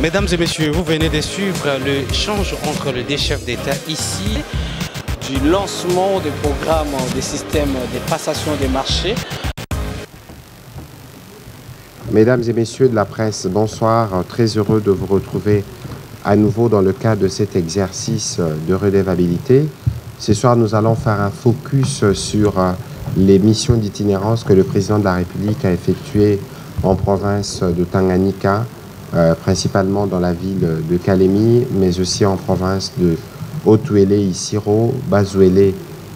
Mesdames et messieurs, vous venez de suivre l'échange entre les deux chefs d'État ici. Du lancement des programmes des systèmes de passation des marchés. Mesdames et messieurs de la presse, bonsoir. Très heureux de vous retrouver à nouveau dans le cadre de cet exercice de redevabilité. Ce soir, nous allons faire un focus sur les missions d'itinérance que le président de la République a effectuées en province de Tanganyika, principalement dans la ville de Kalemi, mais aussi en province de Haut-Uele, Isiro, Bas-Uele,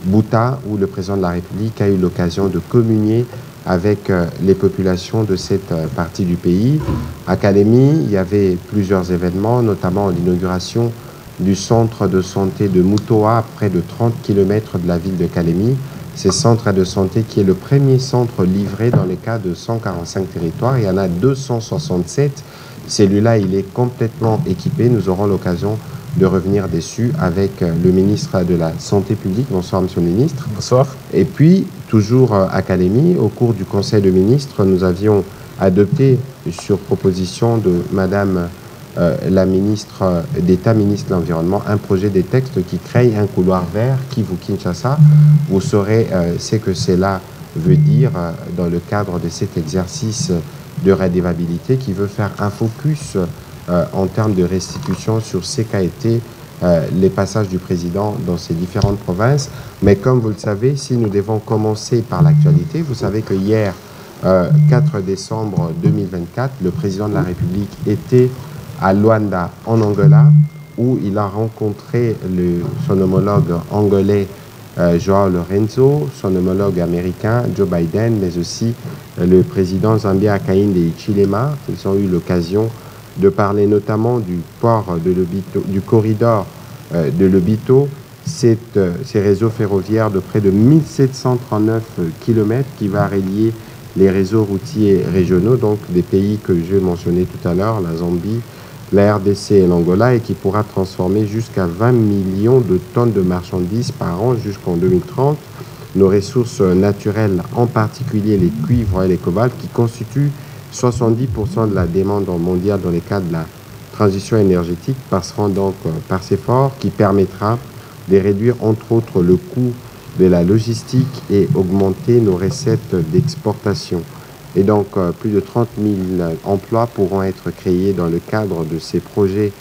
Buta, où le président de la République a eu l'occasion de communier avec les populations de cette partie du pays. À Kalemi, il y avait plusieurs événements, notamment l'inauguration du centre de santé de Mutoa, à près de 30 km de la ville de Kalemi. Ce centre de santé qui est le premier centre livré dans les cas de 145 territoires. Il y en a 267. Celui-là, il est complètement équipé. Nous aurons l'occasion de revenir dessus avec le ministre de la Santé publique. Bonsoir, monsieur le ministre. Bonsoir. Et puis, toujours à Kalemi, au cours du Conseil de ministres, nous avions adopté, sur proposition de madame la ministre d'État, ministre de l'Environnement, un projet de texte qui crée un couloir vert Kivu-Kinshasa. Vous saurez ce que cela veut dire dans le cadre de cet exercice de redevabilité qui veut faire un focus en termes de restitution sur ce qu'a été les passages du président dans ces différentes provinces. Mais comme vous le savez, si nous devons commencer par l'actualité, vous savez que hier, 4 décembre 2024, le président de la République était à Luanda, en Angola, où il a rencontré son homologue angolais, João Lorenzo, son homologue américain, Joe Biden, mais aussi le président zambien Hakainde Hichilema. Ils ont eu l'occasion de parler notamment du port de Lobito, du corridor de Lobito, ces réseaux ferroviaires de près de 1739 km qui va relier les réseaux routiers régionaux, donc des pays que je mentionnais tout à l'heure, la Zambie, la RDC et l'Angola, et qui pourra transformer jusqu'à 20 millions de tonnes de marchandises par an jusqu'en 2030. Nos ressources naturelles, en particulier les cuivres et les cobaltes, qui constituent 70% de la demande mondiale dans le cadre de la transition énergétique, passeront donc par ces efforts qui permettra de réduire entre autres le coût de la logistique et augmenter nos recettes d'exportation. Et donc plus de 30 000 emplois pourront être créés dans le cadre de ces projets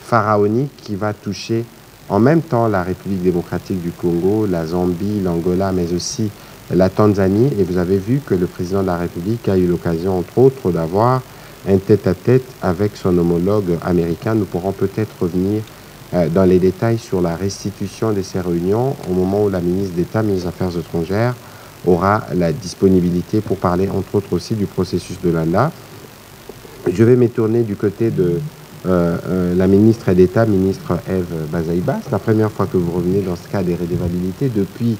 pharaoniques qui va toucher en même temps la République démocratique du Congo, la Zambie, l'Angola, mais aussi la Tanzanie. Et vous avez vu que le président de la République a eu l'occasion, entre autres, d'avoir un tête-à-tête avec son homologue américain. Nous pourrons peut-être revenir dans les détails sur la restitution de ces réunions au moment où la ministre d'État, ministre des Affaires étrangères, aura la disponibilité pour parler, entre autres, aussi du processus de Luanda. Je vais me tourner du côté de la ministre d'État, ministre Eve Bazaïba. C'est la première fois que vous revenez dans ce cas des redevabilités depuis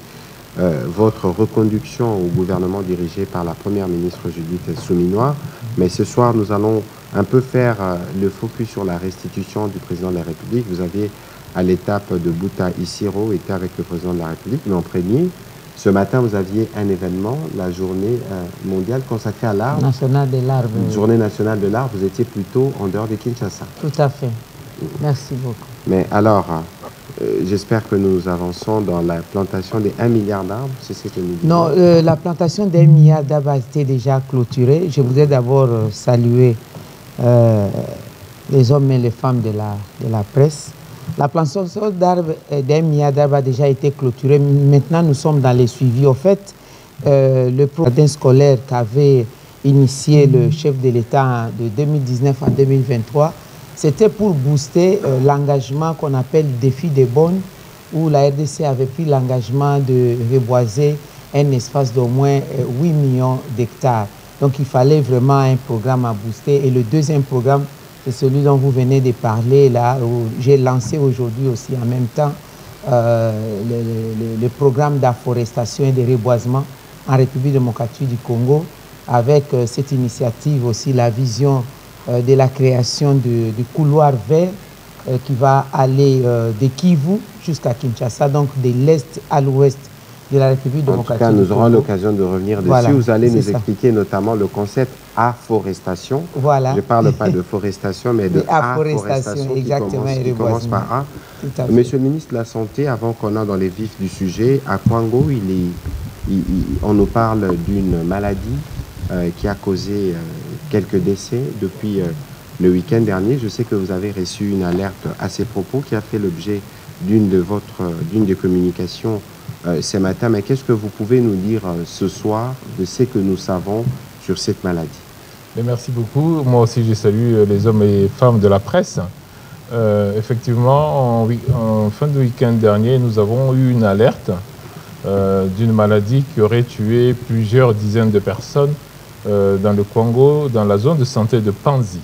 votre reconduction au gouvernement dirigé par la première ministre Judith Souminois. Mais ce soir, nous allons un peu faire le focus sur la restitution du président de la République. Vous aviez, à l'étape de Buta Isiro, été avec le président de la République, mais en premier, ce matin, vous aviez un événement, la journée mondiale consacrée à l'arbre. Nationale de l'arbre. Journée nationale de l'arbre, vous étiez plutôt en dehors de Kinshasa. Tout à fait. Merci beaucoup. Mais alors, j'espère que nous avançons dans la plantation des 1 milliard d'arbres, c'est ce que nous disons. Non, la plantation des 1 milliard d'arbres a été déjà clôturée. Je voudrais d'abord saluer les hommes et les femmes de la presse. La plantation d'arbres d'1 milliard d'arbres a déjà été clôturée. Maintenant, nous sommes dans les suivis. Au fait, le programme scolaire qu'avait initié le chef de l'État de 2019 à 2023, c'était pour booster l'engagement qu'on appelle défi des bonnes, où la RDC avait pris l'engagement de reboiser un espace d'au moins 8 millions d'hectares. Donc il fallait vraiment un programme à booster. Et le deuxième programme, c'est celui dont vous venez de parler, là, où j'ai lancé aujourd'hui aussi en même temps le programme d'afforestation et de reboisement en République démocratique du Congo, avec cette initiative aussi, la vision de la création du couloir vert qui va aller de Kivu jusqu'à Kinshasa, donc de l'est à l'ouest de la République démocratique. En tout cas, nous aurons l'occasion de revenir dessus. Voilà, vous allez nous expliquer notamment le concept afforestation. Voilà. Je ne parle pas de forestation, mais de afforestation exactement, qui commence par A. Monsieur le ministre de la Santé, avant qu'on entre dans les vifs du sujet, à Kwango, on nous parle d'une maladie qui a causé quelques décès depuis le week-end dernier. Je sais que vous avez reçu une alerte à ces propos qui a fait l'objet d'une des communications ce matin. Mais qu'est-ce que vous pouvez nous dire ce soir de ce que nous savons sur cette maladie? Merci beaucoup. Moi aussi, je salue les hommes et femmes de la presse. Effectivement, en fin de week-end dernier, nous avons eu une alerte d'une maladie qui aurait tué plusieurs dizaines de personnes dans le Congo, dans la zone de santé de Panzi.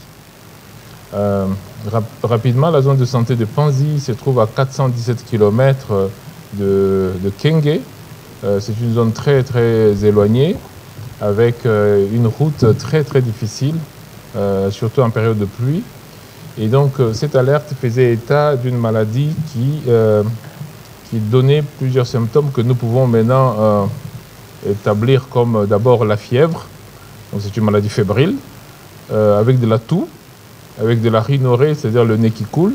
Rapidement, la zone de santé de Panzi se trouve à 417 km de Kenge. C'est une zone très très éloignée, avec une route très très difficile, surtout en période de pluie. Et donc cette alerte faisait état d'une maladie qui donnait plusieurs symptômes que nous pouvons maintenant établir comme d'abord la fièvre. Donc c'est une maladie fébrile, avec de la toux, avec de la rhinorrhée, c'est-à-dire le nez qui coule,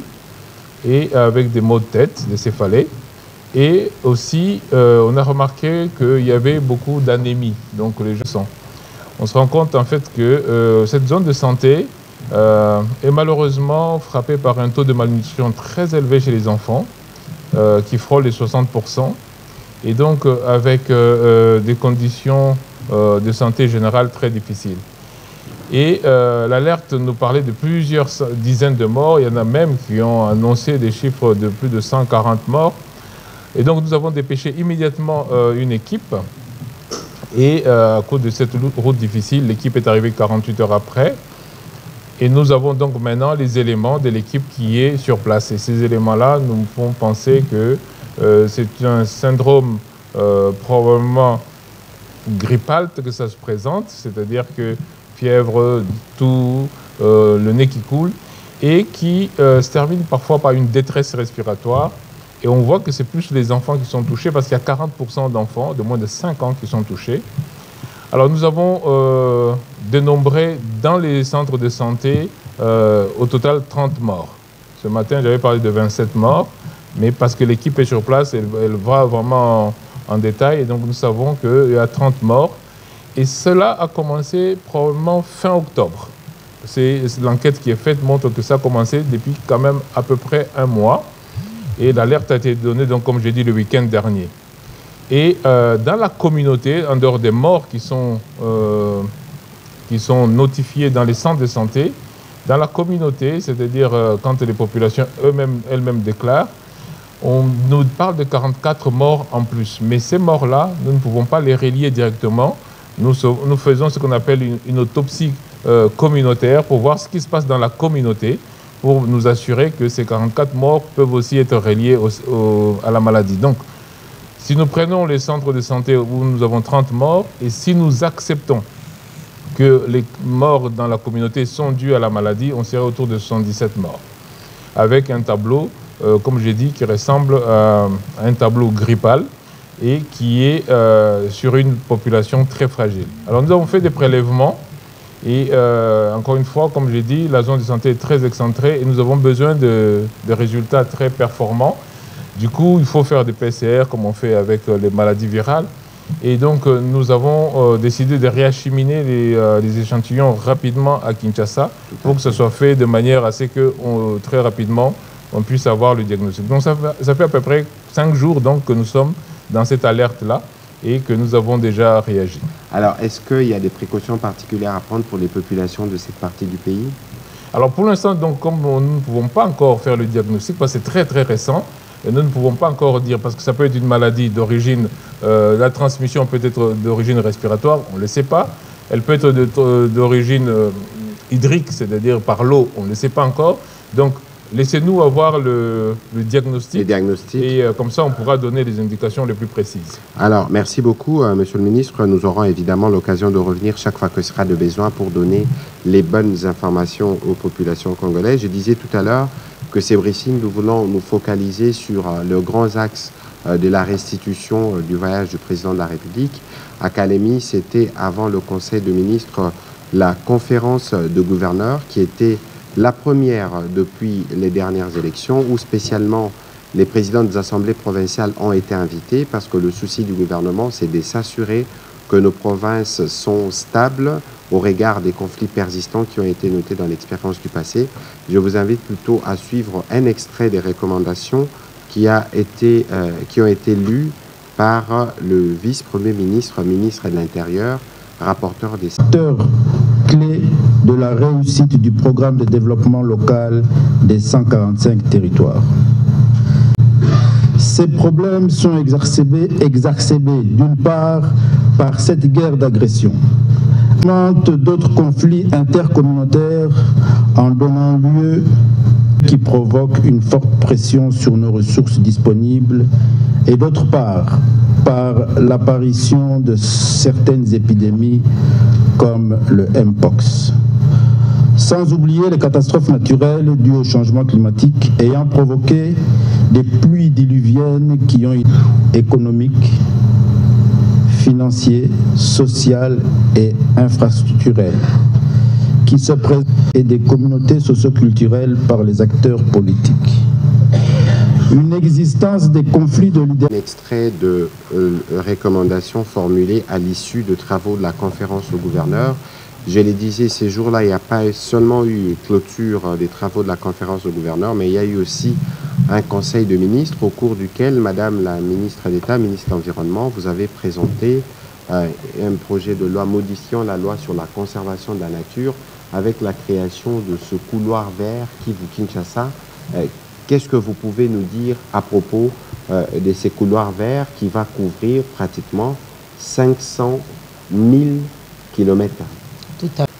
et avec des maux de tête, des céphalées. Et aussi, on a remarqué qu'il y avait beaucoup d'anémie, donc les gens sont. On se rend compte en fait que cette zone de santé est malheureusement frappée par un taux de malnutrition très élevé chez les enfants, qui frôle les 60%, et donc avec des conditions de santé générale très difficiles. Et l'alerte nous parlait de plusieurs dizaines de morts. Il y en a même qui ont annoncé des chiffres de plus de 140 morts. Et donc nous avons dépêché immédiatement une équipe. Et à cause de cette route difficile, l'équipe est arrivée 48 heures après. Et nous avons donc maintenant les éléments de l'équipe qui est sur place. Et ces éléments-là nous font penser que c'est un syndrome probablement grippal que ça se présente, c'est-à-dire que fièvre, toux, le nez qui coule, et qui se termine parfois par une détresse respiratoire. Et on voit que c'est plus les enfants qui sont touchés, parce qu'il y a 40% d'enfants de moins de 5 ans qui sont touchés. Alors nous avons dénombré dans les centres de santé au total 30 morts. Ce matin, j'avais parlé de 27 morts, mais parce que l'équipe est sur place, elle va vraiment en détail, et donc nous savons qu'il y a 30 morts. Et cela a commencé probablement fin octobre. L'enquête qui est faite montre que ça a commencé depuis quand même à peu près un mois. Et l'alerte a été donnée, donc, comme j'ai dit, le week-end dernier. Et dans la communauté, en dehors des morts qui sont notifiés dans les centres de santé, dans la communauté, c'est-à-dire quand les populations elles-mêmes déclarent, on nous parle de 44 morts en plus. Mais ces morts-là, nous ne pouvons pas les relier directement. Nous faisons ce qu'on appelle une autopsie communautaire pour voir ce qui se passe dans la communauté, pour nous assurer que ces 44 morts peuvent aussi être reliés à la maladie. Donc, si nous prenons les centres de santé où nous avons 30 morts, et si nous acceptons que les morts dans la communauté sont dus à la maladie, on serait autour de 77 morts. Avec un tableau, comme j'ai dit, qui ressemble à un tableau grippal, et qui est sur une population très fragile. Alors nous avons fait des prélèvements, et encore une fois, comme j'ai dit, la zone de santé est très excentrée, et nous avons besoin de résultats très performants. Du coup, il faut faire des PCR, comme on fait avec les maladies virales. Et donc, nous avons décidé de réacheminer les échantillons rapidement à Kinshasa, pour que ce soit fait de manière à ce que, très rapidement, on puisse avoir le diagnostic. Donc, ça fait à peu près 5 jours donc, que nous sommes dans cette alerte-là, et que nous avons déjà réagi. Alors, est-ce qu'il y a des précautions particulières à prendre pour les populations de cette partie du pays? Alors, pour l'instant, donc, comme nous ne pouvons pas encore faire le diagnostic, parce que c'est très, très récent, et nous ne pouvons pas encore dire, parce que ça peut être une maladie d'origine, la transmission peut être d'origine respiratoire, on ne le sait pas. Elle peut être d'origine hydrique, c'est-à-dire par l'eau, on ne le sait pas encore. Donc, laissez-nous avoir le diagnostic, et comme ça, on pourra donner les indications les plus précises. Alors, merci beaucoup, Monsieur le Ministre. Nous aurons évidemment l'occasion de revenir chaque fois que ce sera de besoin pour donner les bonnes informations aux populations congolaises. Je disais tout à l'heure que ces briefings, nous voulons nous focaliser sur le grand axe de la restitution du voyage du président de la République. À Kalemi, c'était avant le Conseil de ministres la conférence de gouverneurs qui était la première depuis les dernières élections, où spécialement les présidents des assemblées provinciales ont été invités parce que le souci du gouvernement, c'est de s'assurer que nos provinces sont stables au regard des conflits persistants qui ont été notés dans l'expérience du passé. Je vous invite plutôt à suivre un extrait des recommandations qui ont été lues par le vice-premier ministre, ministre de l'Intérieur, rapporteur des secteurs clés de la réussite du programme de développement local des 145 territoires. Ces problèmes sont exacerbés d'une part par cette guerre d'agression, d'autres conflits intercommunautaires en donnant lieu qui provoquent une forte pression sur nos ressources disponibles et d'autre part par l'apparition de certaines épidémies comme le Mpox. Sans oublier les catastrophes naturelles dues au changement climatique ayant provoqué des pluies diluviennes qui ont été économiques, financiers, sociales et infrastructurelles, qui se présentent et des communautés socioculturelles par les acteurs politiques. Une existence des conflits de leadership. Un extrait de recommandations formulées à l'issue de travaux de la conférence au gouverneur. Je le disais, ces jours-là, il n'y a pas seulement eu une clôture des travaux de la conférence au gouverneur, mais il y a eu aussi un conseil de ministres au cours duquel, Madame la ministre d'État, ministre de l'Environnement, vous avez présenté un projet de loi modifiant la loi sur la conservation de la nature avec la création de ce couloir vert Kivu-Kinshasa. Qu'est-ce que vous pouvez nous dire à propos de ces couloirs verts qui va couvrir pratiquement 500 000 kilomètres? Tout à fait.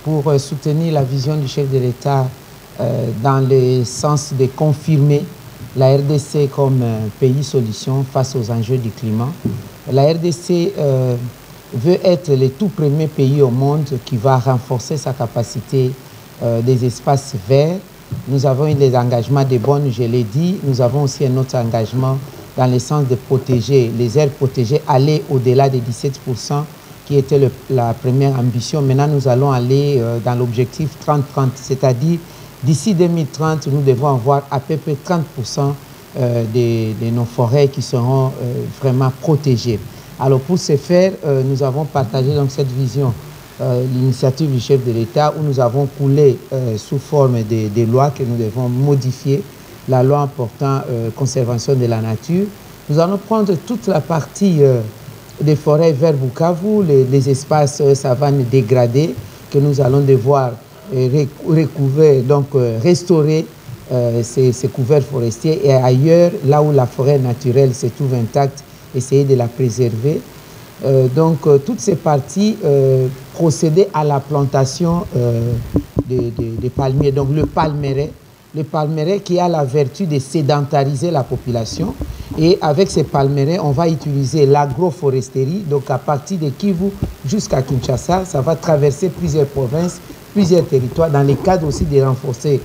Pour soutenir la vision du chef de l'État dans le sens de confirmer la RDC comme pays solution face aux enjeux du climat. La RDC veut être le tout premier pays au monde qui va renforcer sa capacité des espaces verts. Nous avons eu des engagements de bonnes, je l'ai dit. Nous avons aussi un autre engagement dans le sens de protéger les aires protégées, aller au-delà des 17%, qui était la première ambition. Maintenant, nous allons aller dans l'objectif 30-30, c'est-à-dire d'ici 2030, nous devons avoir à peu près 30% de nos forêts qui seront vraiment protégées. Alors pour ce faire, nous avons partagé donc cette vision, l'initiative du chef de l'État, où nous avons coulé sous forme de lois que nous devons modifier, la loi portant conservation de la nature. Nous allons prendre toute la partie des forêts vers Bukavu, les espaces savanes dégradés que nous allons devoir recouvrir, donc restaurer ces couverts forestiers, et ailleurs, là où la forêt naturelle se trouve intacte, essayer de la préserver. Donc toutes ces parties procéder à la plantation des palmiers, donc le palmeraie qui a la vertu de sédentariser la population. Et avec ces palmeraies, on va utiliser l'agroforesterie. Donc à partir de Kivu jusqu'à Kinshasa, ça va traverser plusieurs provinces, plusieurs territoires, dans le cadre aussi de renforcer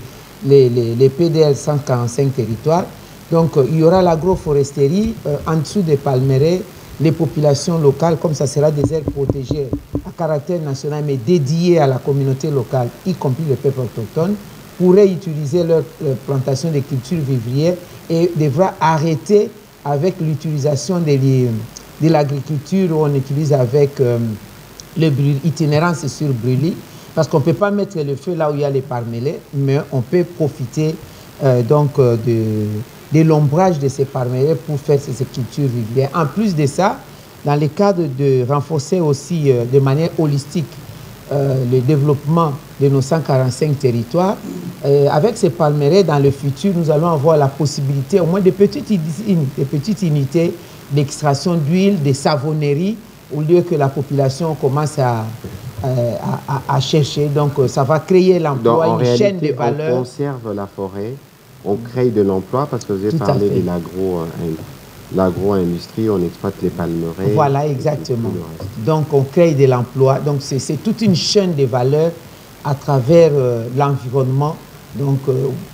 les PDL 145 territoires. Donc il y aura l'agroforesterie, en dessous des palmeraies, les populations locales, comme ça sera des aires protégées à caractère national, mais dédiées à la communauté locale, y compris les peuples autochtones, pourraient utiliser leur plantation de cultures vivrières et devra arrêter avec l'utilisation de l'agriculture où on utilise avec le brûlis, itinérance sur brûlis, parce qu'on ne peut pas mettre le feu là où il y a les parmélés, mais on peut profiter donc de l'ombrage de ces parmélés pour faire ces cultures vivrières. En plus de ça, dans le cadre de renforcer aussi de manière holistique le développement de nos 145 territoires, avec ces palmeraies, dans le futur, nous allons avoir la possibilité au moins de petites unités d'extraction d'huile, de savonnerie, au lieu que la population commence à chercher. Donc ça va créer l'emploi, une chaîne de valeur. On conserve la forêt, on crée de l'emploi, parce que vous avez parlé de l'agro-industrie, on exploite les palmeraies. Voilà, exactement. Donc on crée de l'emploi. Donc c'est toute une chaîne de valeur à travers l'environnement. Donc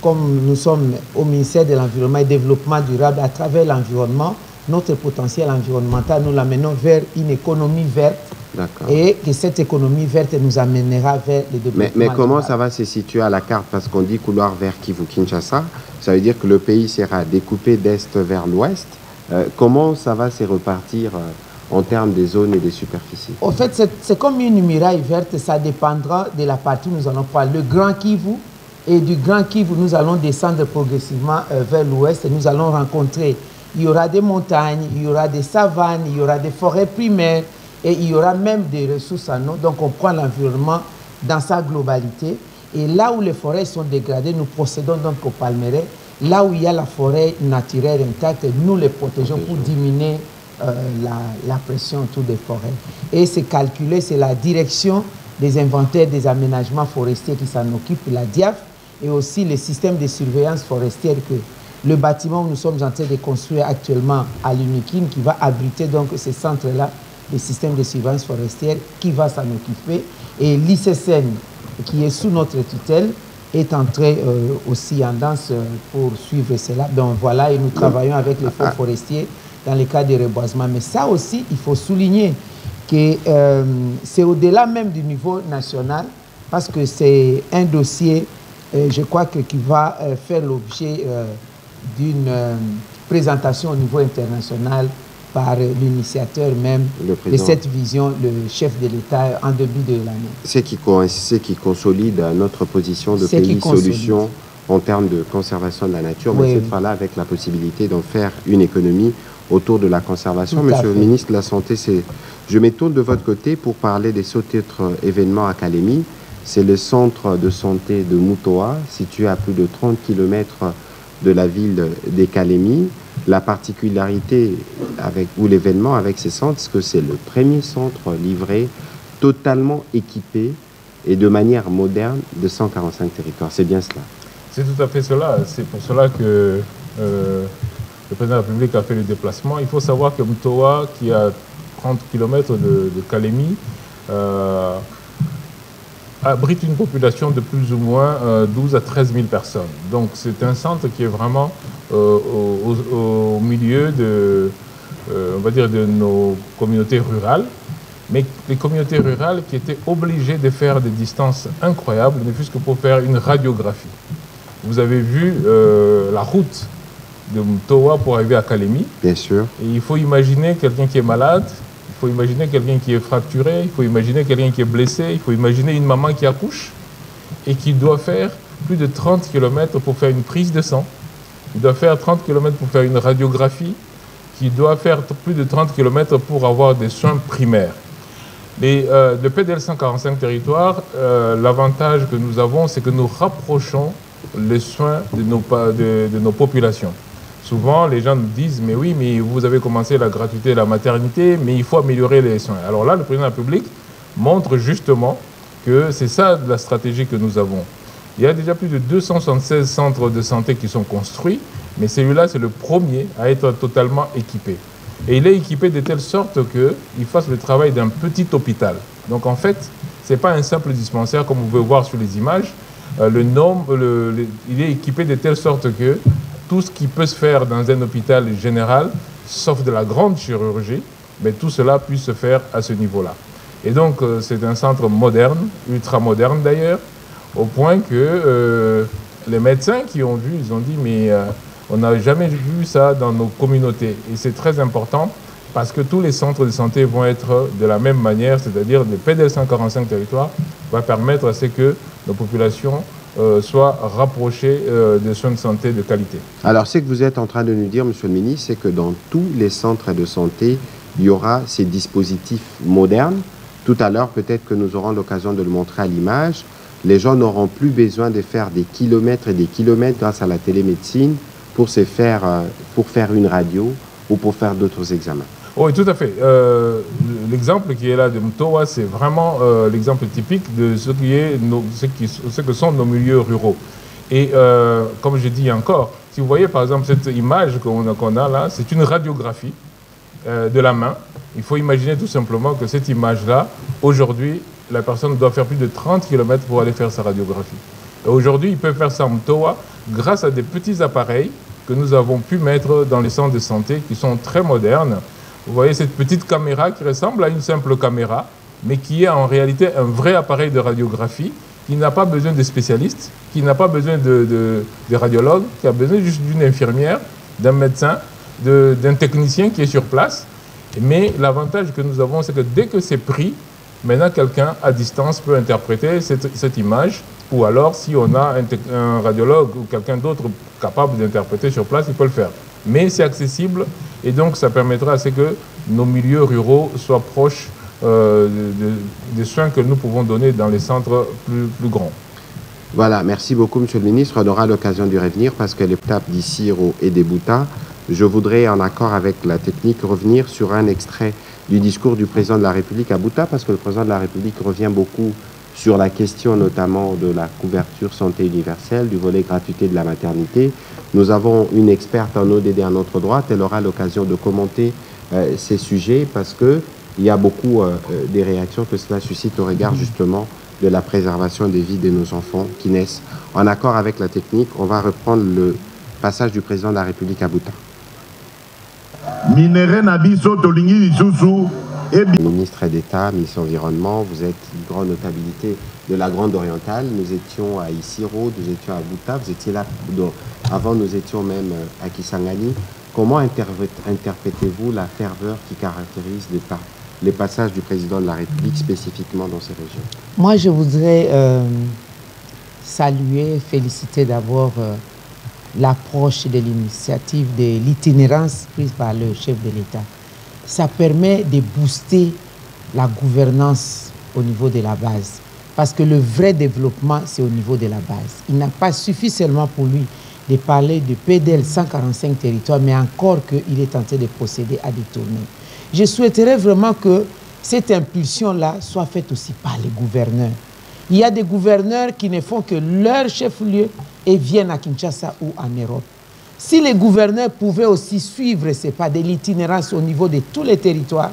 comme nous sommes au ministère de l'Environnement et Développement durable, à travers l'environnement, notre potentiel environnemental, nous l'amenons vers une économie verte. Et que cette économie verte nous amènera vers le développement. Mais comment ça va se situer à la carte? Parce qu'on dit couloir vers Kivu-Kinshasa, ça veut dire que le pays sera découpé d'est vers l'ouest. Comment ça va se repartir en termes des zones et des superficies? En fait, c'est comme une muraille verte, ça dépendra de la partie où nous allons prendre. Le Grand Kivu, et du Grand Kivu, nous allons descendre progressivement vers l'ouest et nous allons rencontrer, il y aura des montagnes, il y aura des savanes, il y aura des forêts primaires, et il y aura même des ressources en eau. Donc on prend l'environnement dans sa globalité. Et là où les forêts sont dégradées, nous procédons donc au palmeraie. Là où il y a la forêt naturelle intacte, nous les protégeons pour diminuer la pression autour des forêts. Et c'est calculé, c'est la direction des inventaires des aménagements forestiers qui s'en occupe, la DIAF, et aussi le système de surveillance forestière que le bâtiment où nous sommes en train de construire actuellement à l'UNIKIN, qui va abriter donc ces centres-là, le système de surveillance forestière qui va s'en occuper. Et l'ICSN, qui est sous notre tutelle, est entré aussi en danse pour suivre cela. Donc voilà, et nous travaillons avec les fonds forestiers dans le cas des reboisements. Mais ça aussi, il faut souligner que c'est au-delà même du niveau national, parce que c'est un dossier, je crois, qui va faire l'objet d'une présentation au niveau international par l'initiateur même de cette vision, le chef de l'État, en début de l'année. C'est qui consolide notre position de pays solution en termes de conservation de la nature, mais cette fois-là avec la possibilité d'en faire une économie autour de la conservation. Monsieur le ministre de la Santé, je me tourne de votre côté pour parler des autres événements à Kalemi. C'est le centre de santé de Mutoa, situé à plus de 30 km de la ville de Kalemi. La particularité ou l'événement avec ces centres, c'est que c'est le premier centre livré totalement équipé et de manière moderne de 145 territoires. C'est bien cela? C'est tout à fait cela. C'est pour cela que le président de la République a fait le déplacement. Il faut savoir que Mutoa, qui est à 30 km de Kalemi, abrite une population de plus ou moins 12 à 13 000 personnes. Donc c'est un centre qui est vraiment au milieu on va dire, de nos communautés rurales, mais les communautés rurales qui étaient obligées de faire des distances incroyables, ne fût-ce que pour faire une radiographie. Vous avez vu la route de Mutoa pour arriver à Kalemi. Bien sûr. Et il faut imaginer quelqu'un qui est malade, il faut imaginer quelqu'un qui est fracturé, il faut imaginer quelqu'un qui est blessé, il faut imaginer une maman qui accouche et qui doit faire plus de 30 km pour faire une prise de sang. Il doit faire 30 km pour faire une radiographie, qui doit faire plus de 30 km pour avoir des soins primaires. Le PDL 145 territoires, l'avantage que nous avons, c'est que nous rapprochons les soins de nos populations. Souvent, les gens nous disent, mais oui, mais vous avez commencé la gratuité de la maternité, mais il faut améliorer les soins. Alors là, le président de la République montre justement que c'est ça la stratégie que nous avons. Il y a déjà plus de 276 centres de santé qui sont construits, mais celui-là, c'est le premier à être totalement équipé. Et il est équipé de telle sorte qu'il fasse le travail d'un petit hôpital. Donc en fait, ce n'est pas un simple dispensaire comme vous pouvez voir sur les images. Il est équipé de telle sorte que tout ce qui peut se faire dans un hôpital général, sauf de la grande chirurgie, mais tout cela puisse se faire à ce niveau-là. Et donc, c'est un centre moderne, ultra moderne d'ailleurs, au point que les médecins qui ont vu, ils ont dit, mais on n'a jamais vu ça dans nos communautés. Et c'est très important parce que tous les centres de santé vont être de la même manière, c'est-à-dire le PDL 145 territoires va permettre à ce que nos populations soient rapprochées des soins de santé de qualité. Alors, ce que vous êtes en train de nous dire, Monsieur le Ministre, c'est que dans tous les centres de santé, il y aura ces dispositifs modernes. Tout à l'heure, peut-être que nous aurons l'occasion de le montrer à l'image. Les gens n'auront plus besoin de faire des kilomètres et des kilomètres grâce à la télémédecine pour faire une radio ou pour faire d'autres examens. Oui, tout à fait. L'exemple qui est là de Mutoa, c'est vraiment l'exemple typique de ce que sont nos milieux ruraux. Et comme je dis encore, si vous voyez par exemple cette image qu'on a là, c'est une radiographie de la main. Il faut imaginer tout simplement que cette image-là, aujourd'hui, la personne doit faire plus de 30 km pour aller faire sa radiographie. Aujourd'hui, ils peuvent faire ça en Mutoa grâce à des petits appareils que nous avons pu mettre dans les centres de santé qui sont très modernes. Vous voyez cette petite caméra qui ressemble à une simple caméra, mais qui est en réalité un vrai appareil de radiographie qui n'a pas besoin de spécialistes, qui n'a pas besoin de radiologues, qui a besoin juste d'une infirmière, d'un médecin, d'un technicien qui est sur place. Mais l'avantage que nous avons, c'est que dès que c'est pris, maintenant quelqu'un à distance peut interpréter cette image, ou alors si on a un radiologue ou quelqu'un d'autre capable d'interpréter sur place, il peut le faire. Mais c'est accessible et donc ça permettra à ce que nos milieux ruraux soient proches des soins que nous pouvons donner dans les centres plus grands. Voilà, merci beaucoup Monsieur le Ministre. On aura l'occasion d'y revenir parce que l'étape d'Issiro et des Bouta, je voudrais, en accord avec la technique, revenir sur un extrait du discours du président de la République à Bouta, parce que le président de la République revient beaucoup sur la question notamment de la couverture santé universelle, du volet gratuité de la maternité. Nous avons une experte en ODD à notre droite, elle aura l'occasion de commenter ces sujets parce qu'il y a beaucoup des réactions que cela suscite au regard justement de la préservation des vies de nos enfants qui naissent. En accord avec la technique, on va reprendre le passage du président de la République à Bouta. Ministre d'État, ministre de l'Environnement, vous êtes une grande notabilité de la Grande Orientale. Nous étions à Issiro, nous étions à Bouta, vous étiez là, avant nous étions même à Kisangani. Comment interprétez-vous la ferveur qui caractérise les passages du président de la République spécifiquement dans ces régions? Moi, je voudrais saluer, féliciter d'abord l'approche de l'initiative de l'itinérance prise par le chef de l'État. Ça permet de booster la gouvernance au niveau de la base. Parce que le vrai développement, c'est au niveau de la base. Il n'a pas suffi seulement pour lui de parler de PDL 145 territoires, mais encore qu'il est tenté de procéder à des tournées. Je souhaiterais vraiment que cette impulsion-là soit faite aussi par les gouverneurs. Il y a des gouverneurs qui ne font que leur chef-lieu et viennent à Kinshasa ou en Europe. Si les gouverneurs pouvaient aussi suivre ces pas de l'itinérance au niveau de tous les territoires,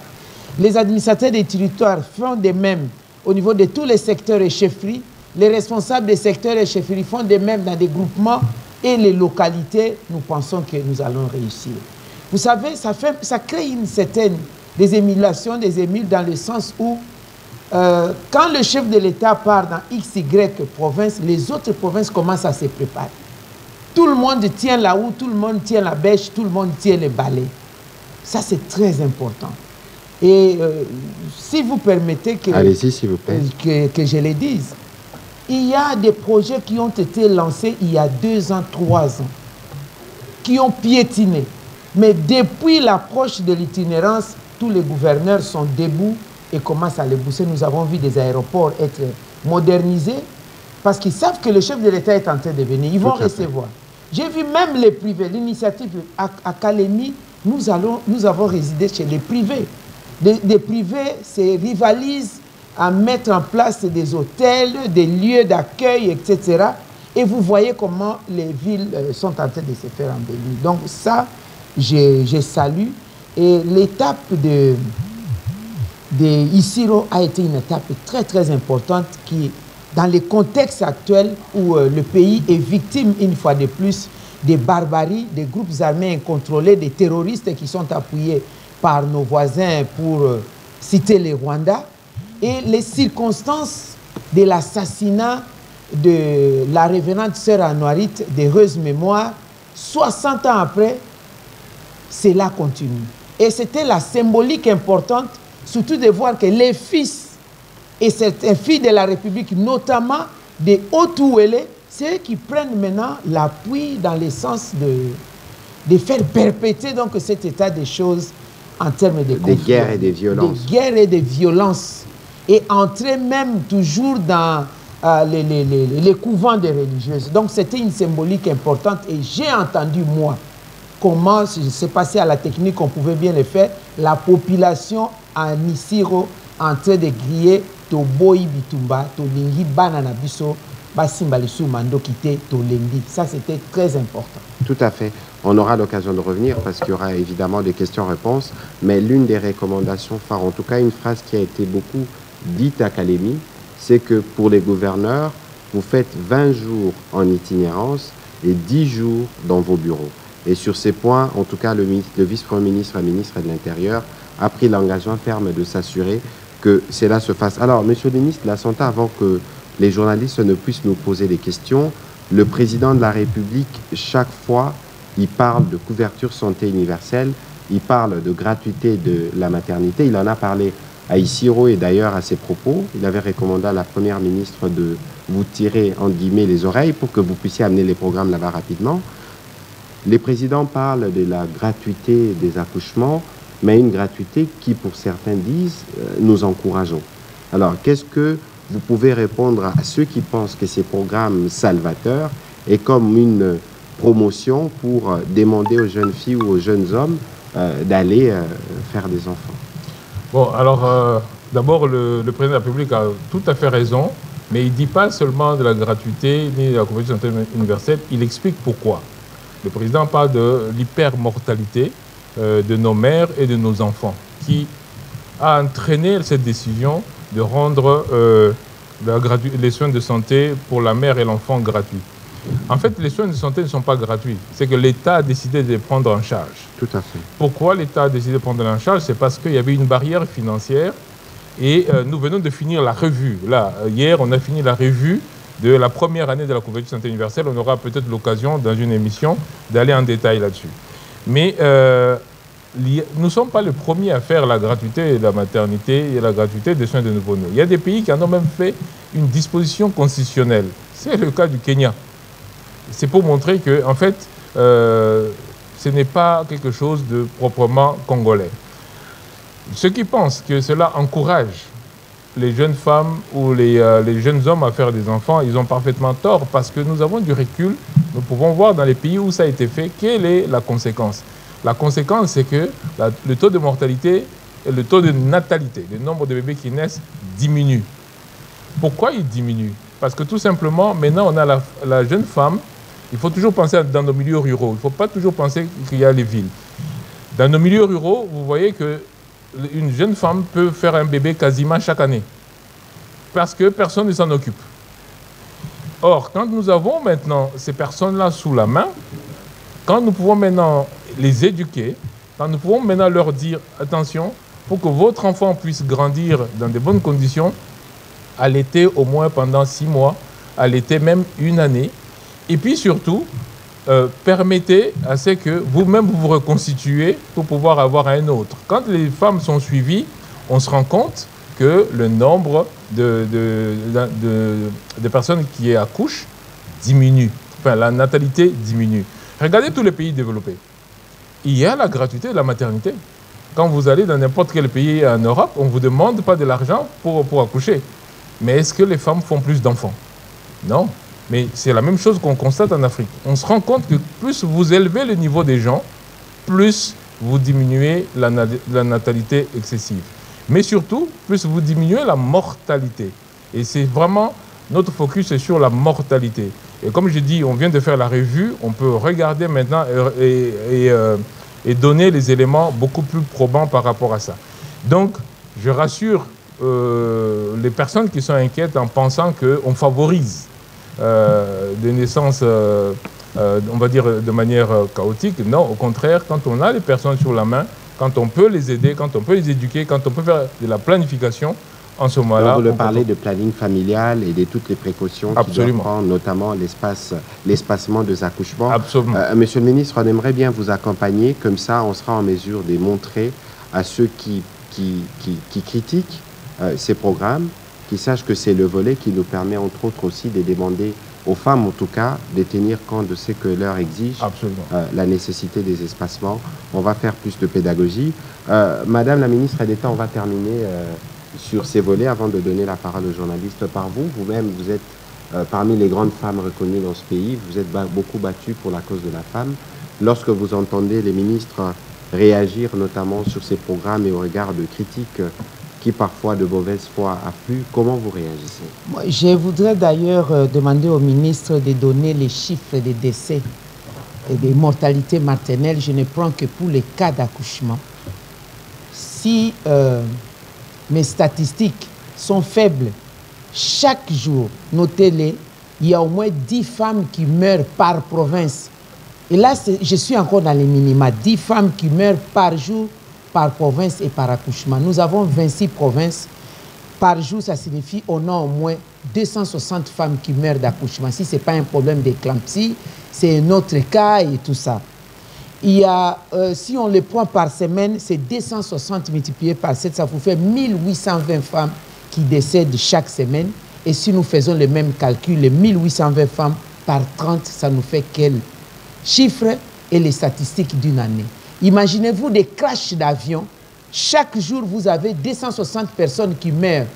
les administrateurs des territoires font de même au niveau de tous les secteurs et chefferies, les responsables des secteurs et chefferies font de même dans des groupements et les localités, nous pensons que nous allons réussir. Vous savez, ça crée une certaine des émulations, des émules dans le sens où quand le chef de l'État part dans XY province, les autres provinces commencent à se préparer. Tout le monde tient la houe, tout le monde tient la bêche, tout le monde tient les balais. Ça, c'est très important. Et si vous permettez que, allez-y, s'il vous plaît. Que je le dise, il y a des projets qui ont été lancés il y a 2 ans, 3 ans, qui ont piétiné. Mais depuis l'approche de l'itinérance, tous les gouverneurs sont debout et commencent à les booster. Nous avons vu des aéroports être modernisés parce qu'ils savent que le chef de l'État est en train de venir. Ils vont recevoir. J'ai vu même les privés, l'initiative à Kalemi, nous avons résidé chez les privés. Des privés se rivalisent à mettre en place des hôtels, des lieux d'accueil, etc. Et vous voyez comment les villes sont en train de se faire embellir. Donc ça, je salue. Et l'étape de Issiro a été une étape très très importante qui, dans le contexte actuel où le pays est victime une fois de plus des barbaries, des groupes armés incontrôlés, des terroristes qui sont appuyés par nos voisins pour citer les Rwandais, et les circonstances de l'assassinat de la révérende sœur Anouarite, d'heureuse mémoire, 60 ans après, cela continue. Et c'était la symbolique importante, surtout de voir que les fils et certains filles de la République, notamment des Haut-Ouélé, c'est eux qui prennent maintenant l'appui dans le sens de faire perpétuer donc cet état des choses en termes de conflit. Des guerres et des violences. Des guerres et des violences. Et entrer même toujours dans les couvents des religieuses. Donc c'était une symbolique importante et j'ai entendu, moi, comment c'est passé à la technique, on pouvait bien le faire, la population en Issiro en train de griller Toboyi Bitumba, Tolingi Bananabiso, Basimbalisu Mando Kite, Tolengi. Ça, c'était très important. Tout à fait. On aura l'occasion de revenir parce qu'il y aura évidemment des questions-réponses. Mais l'une des recommandations phares, en tout cas une phrase qui a été beaucoup dite à Kalemi, c'est que pour les gouverneurs, vous faites 20 jours en itinérance et 10 jours dans vos bureaux. Et sur ces points, en tout cas, le vice-premier ministre, la ministre de l'Intérieur, a pris l'engagement ferme de s'assurer que cela se fasse. Alors, monsieur le ministre de la Santé, avant que les journalistes ne puissent nous poser des questions, le président de la République, chaque fois, il parle de couverture santé universelle, il parle de gratuité de la maternité. Il en a parlé à Isiro et d'ailleurs à ses propos. Il avait recommandé à la première ministre de vous tirer, entre guillemets, les oreilles pour que vous puissiez amener les programmes là-bas rapidement. Les présidents parlent de la gratuité des accouchements, mais une gratuité qui, pour certains, disent nous encourageons. Alors, qu'est-ce que vous pouvez répondre à ceux qui pensent que ces programmes salvateurs est comme une promotion pour demander aux jeunes filles ou aux jeunes hommes d'aller faire des enfants? Bon, alors, d'abord, le président de la République a tout à fait raison, mais il ne dit pas seulement de la gratuité ni de la couverture santé universelle, il explique pourquoi. Le président parle de l'hypermortalité de nos mères et de nos enfants, qui a entraîné cette décision de rendre les soins de santé pour la mère et l'enfant gratuits. En fait, les soins de santé ne sont pas gratuits. C'est que l'État a décidé de les prendre en charge. Tout à fait. Pourquoi l'État a décidé de prendre en charge? C'est parce qu'il y avait une barrière financière et nous venons de finir la revue. Là, hier, on a fini la revue de la première année de la couverture santé universelle. On aura peut-être l'occasion, dans une émission, d'aller en détail là-dessus. Mais nous ne sommes pas les premiers à faire la gratuité de la maternité et la gratuité des soins de nouveau-nés. Il y a des pays qui en ont même fait une disposition constitutionnelle. C'est le cas du Kenya. C'est pour montrer que, en fait, ce n'est pas quelque chose de proprement congolais. Ceux qui pensent que cela encourage les jeunes femmes ou les jeunes hommes à faire des enfants, ils ont parfaitement tort parce que nous avons du recul. Nous pouvons voir dans les pays où ça a été fait, quelle est la conséquence. La conséquence, c'est que le taux de mortalité et le taux de natalité, le nombre de bébés qui naissent, diminue. Pourquoi il diminue? Parce que tout simplement, maintenant, on a la jeune femme. Il faut toujours penser dans nos milieux ruraux. Il ne faut pas toujours penser qu'il y a les villes. Dans nos milieux ruraux, vous voyez qu'une jeune femme peut faire un bébé quasiment chaque année. Parce que personne ne s'en occupe. Or, quand nous avons maintenant ces personnes-là sous la main, quand nous pouvons maintenant les éduquer, quand nous pouvons maintenant leur dire « Attention, pour que votre enfant puisse grandir dans de bonnes conditions, allaitez au moins pendant 6 mois, allaitez même 1 année. » Et puis surtout, permettez à ce que vous-même vous reconstituez pour pouvoir avoir un autre. Quand les femmes sont suivies, on se rend compte que le nombre de personnes qui accouchent diminue. Enfin, la natalité diminue. Regardez tous les pays développés. Il y a la gratuité de la maternité. Quand vous allez dans n'importe quel pays en Europe, on ne vous demande pas de l'argent pour accoucher. Mais est-ce que les femmes font plus d'enfants? Non. Mais c'est la même chose qu'on constate en Afrique. On se rend compte que plus vous élevez le niveau des gens, plus vous diminuez la natalité excessive. Mais surtout, plus vous diminuez la mortalité. Et c'est vraiment, notre focus est sur la mortalité. Et comme je dis, on vient de faire la revue, on peut regarder maintenant et donner les éléments beaucoup plus probants par rapport à ça. Donc, je rassure les personnes qui sont inquiètes en pensant qu'on favorise des naissances, on va dire, de manière chaotique. Non, au contraire, quand on a les personnes sur la main, quand on peut les aider, quand on peut les éduquer, quand on peut faire de la planification, en ce moment-là... Vous parlez de planning familial et de toutes les précautions qu'il doit prendre, notamment l'espacement des accouchements. Absolument. Monsieur le ministre, on aimerait bien vous accompagner, comme ça on sera en mesure de montrer à ceux qui critiquent ces programmes, qui sachent que c'est le volet qui nous permet entre autres aussi de demander aux femmes en tout cas de tenir compte de ce que leur exige la nécessité des espacements. On va faire plus de pédagogie. Madame la ministre d'État, on va terminer sur ces volets avant de donner la parole aux journalistes par vous. Vous-même, vous êtes parmi les grandes femmes reconnues dans ce pays. Vous êtes beaucoup battue pour la cause de la femme. Lorsque vous entendez les ministres réagir notamment sur ces programmes et au regard de critiques qui parfois de mauvaise foi affluent, comment vous réagissez? Je voudrais d'ailleurs demander au ministre de donner les chiffres des décès et des mortalités maternelles. Je ne prends que pour les cas d'accouchement. Si mes statistiques sont faibles, chaque jour, notez-les, il y a au moins 10 femmes qui meurent par province Et là, je suis encore dans les minima. 10 femmes qui meurent par jour, par province et par accouchement. Nous avons 26 provinces. Par jour, ça signifie qu'on a au moins 260 femmes qui meurent d'accouchement. Si ce n'est pas un problème d'éclampsie, c'est un autre cas et tout ça. Il y a, si on le prend par semaine, c'est 260 multiplié par 7, ça vous fait 1820 femmes qui décèdent chaque semaine. Et si nous faisons le même calcul, les 1820 femmes par 30, ça nous fait quel chiffre et les statistiques d'une année. Imaginez-vous des crashs d'avion. Chaque jour, vous avez 260 personnes qui meurent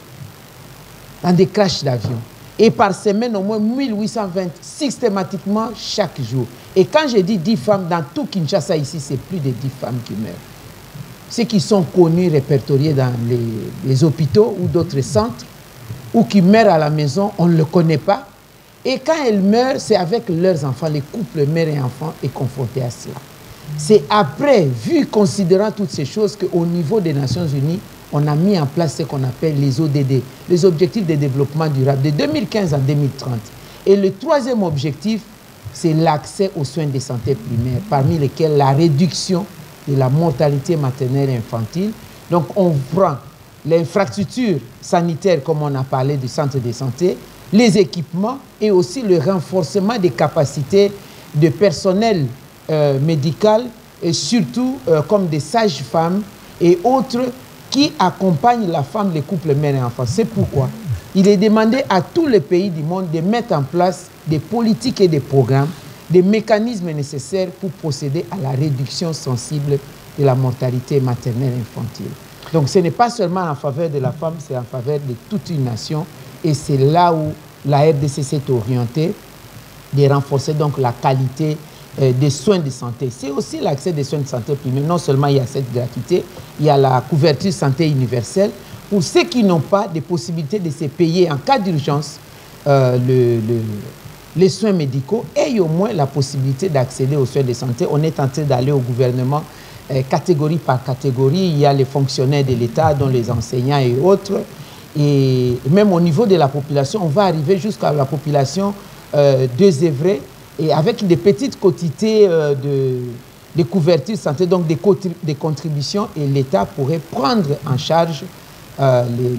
dans des crashs d'avion. Et par semaine, au moins 1820, systématiquement chaque jour. Et quand je dis 10 femmes, dans tout Kinshasa ici, c'est plus de 10 femmes qui meurent. Ceux qui sont connus, répertoriés dans les hôpitaux ou d'autres centres, ou qui meurent à la maison, on ne le connaît pas. Et quand elles meurent, c'est avec leurs enfants. Les couples mère et enfant est confronté à cela. C'est après, vu considérant toutes ces choses, qu'au niveau des Nations Unies, on a mis en place ce qu'on appelle les ODD, les objectifs de développement durable, de 2015 à 2030. Et le troisième objectif, c'est l'accès aux soins de santé primaires, parmi lesquels la réduction de la mortalité maternelle et infantile. Donc on prend l'infrastructure sanitaire, comme on a parlé du centre de santé, les équipements et aussi le renforcement des capacités de personnel médical et surtout comme des sages-femmes et autres qui accompagnent la femme, les couples mère et enfant. C'est pourquoi il est demandé à tous les pays du monde de mettre en place des politiques et des programmes, des mécanismes nécessaires pour procéder à la réduction sensible de la mortalité maternelle et infantile. Donc ce n'est pas seulement en faveur de la femme, c'est en faveur de toute une nation. Et c'est là où la RDC s'est orientée, de renforcer donc la qualité des soins de santé. C'est aussi l'accès des soins de santé primaires. Non seulement il y a cette gratuité, il y a la couverture santé universelle. Pour ceux qui n'ont pas de possibilité de se payer en cas d'urgence les soins médicaux, aient au moins la possibilité d'accéder aux soins de santé. On est en train d'aller au gouvernement catégorie par catégorie. Il y a les fonctionnaires de l'État, dont les enseignants et autres. Et même au niveau de la population, on va arriver jusqu'à la population désœuvrée et avec des petites quantités de couverture santé, donc des contributions, et l'État pourrait prendre en charge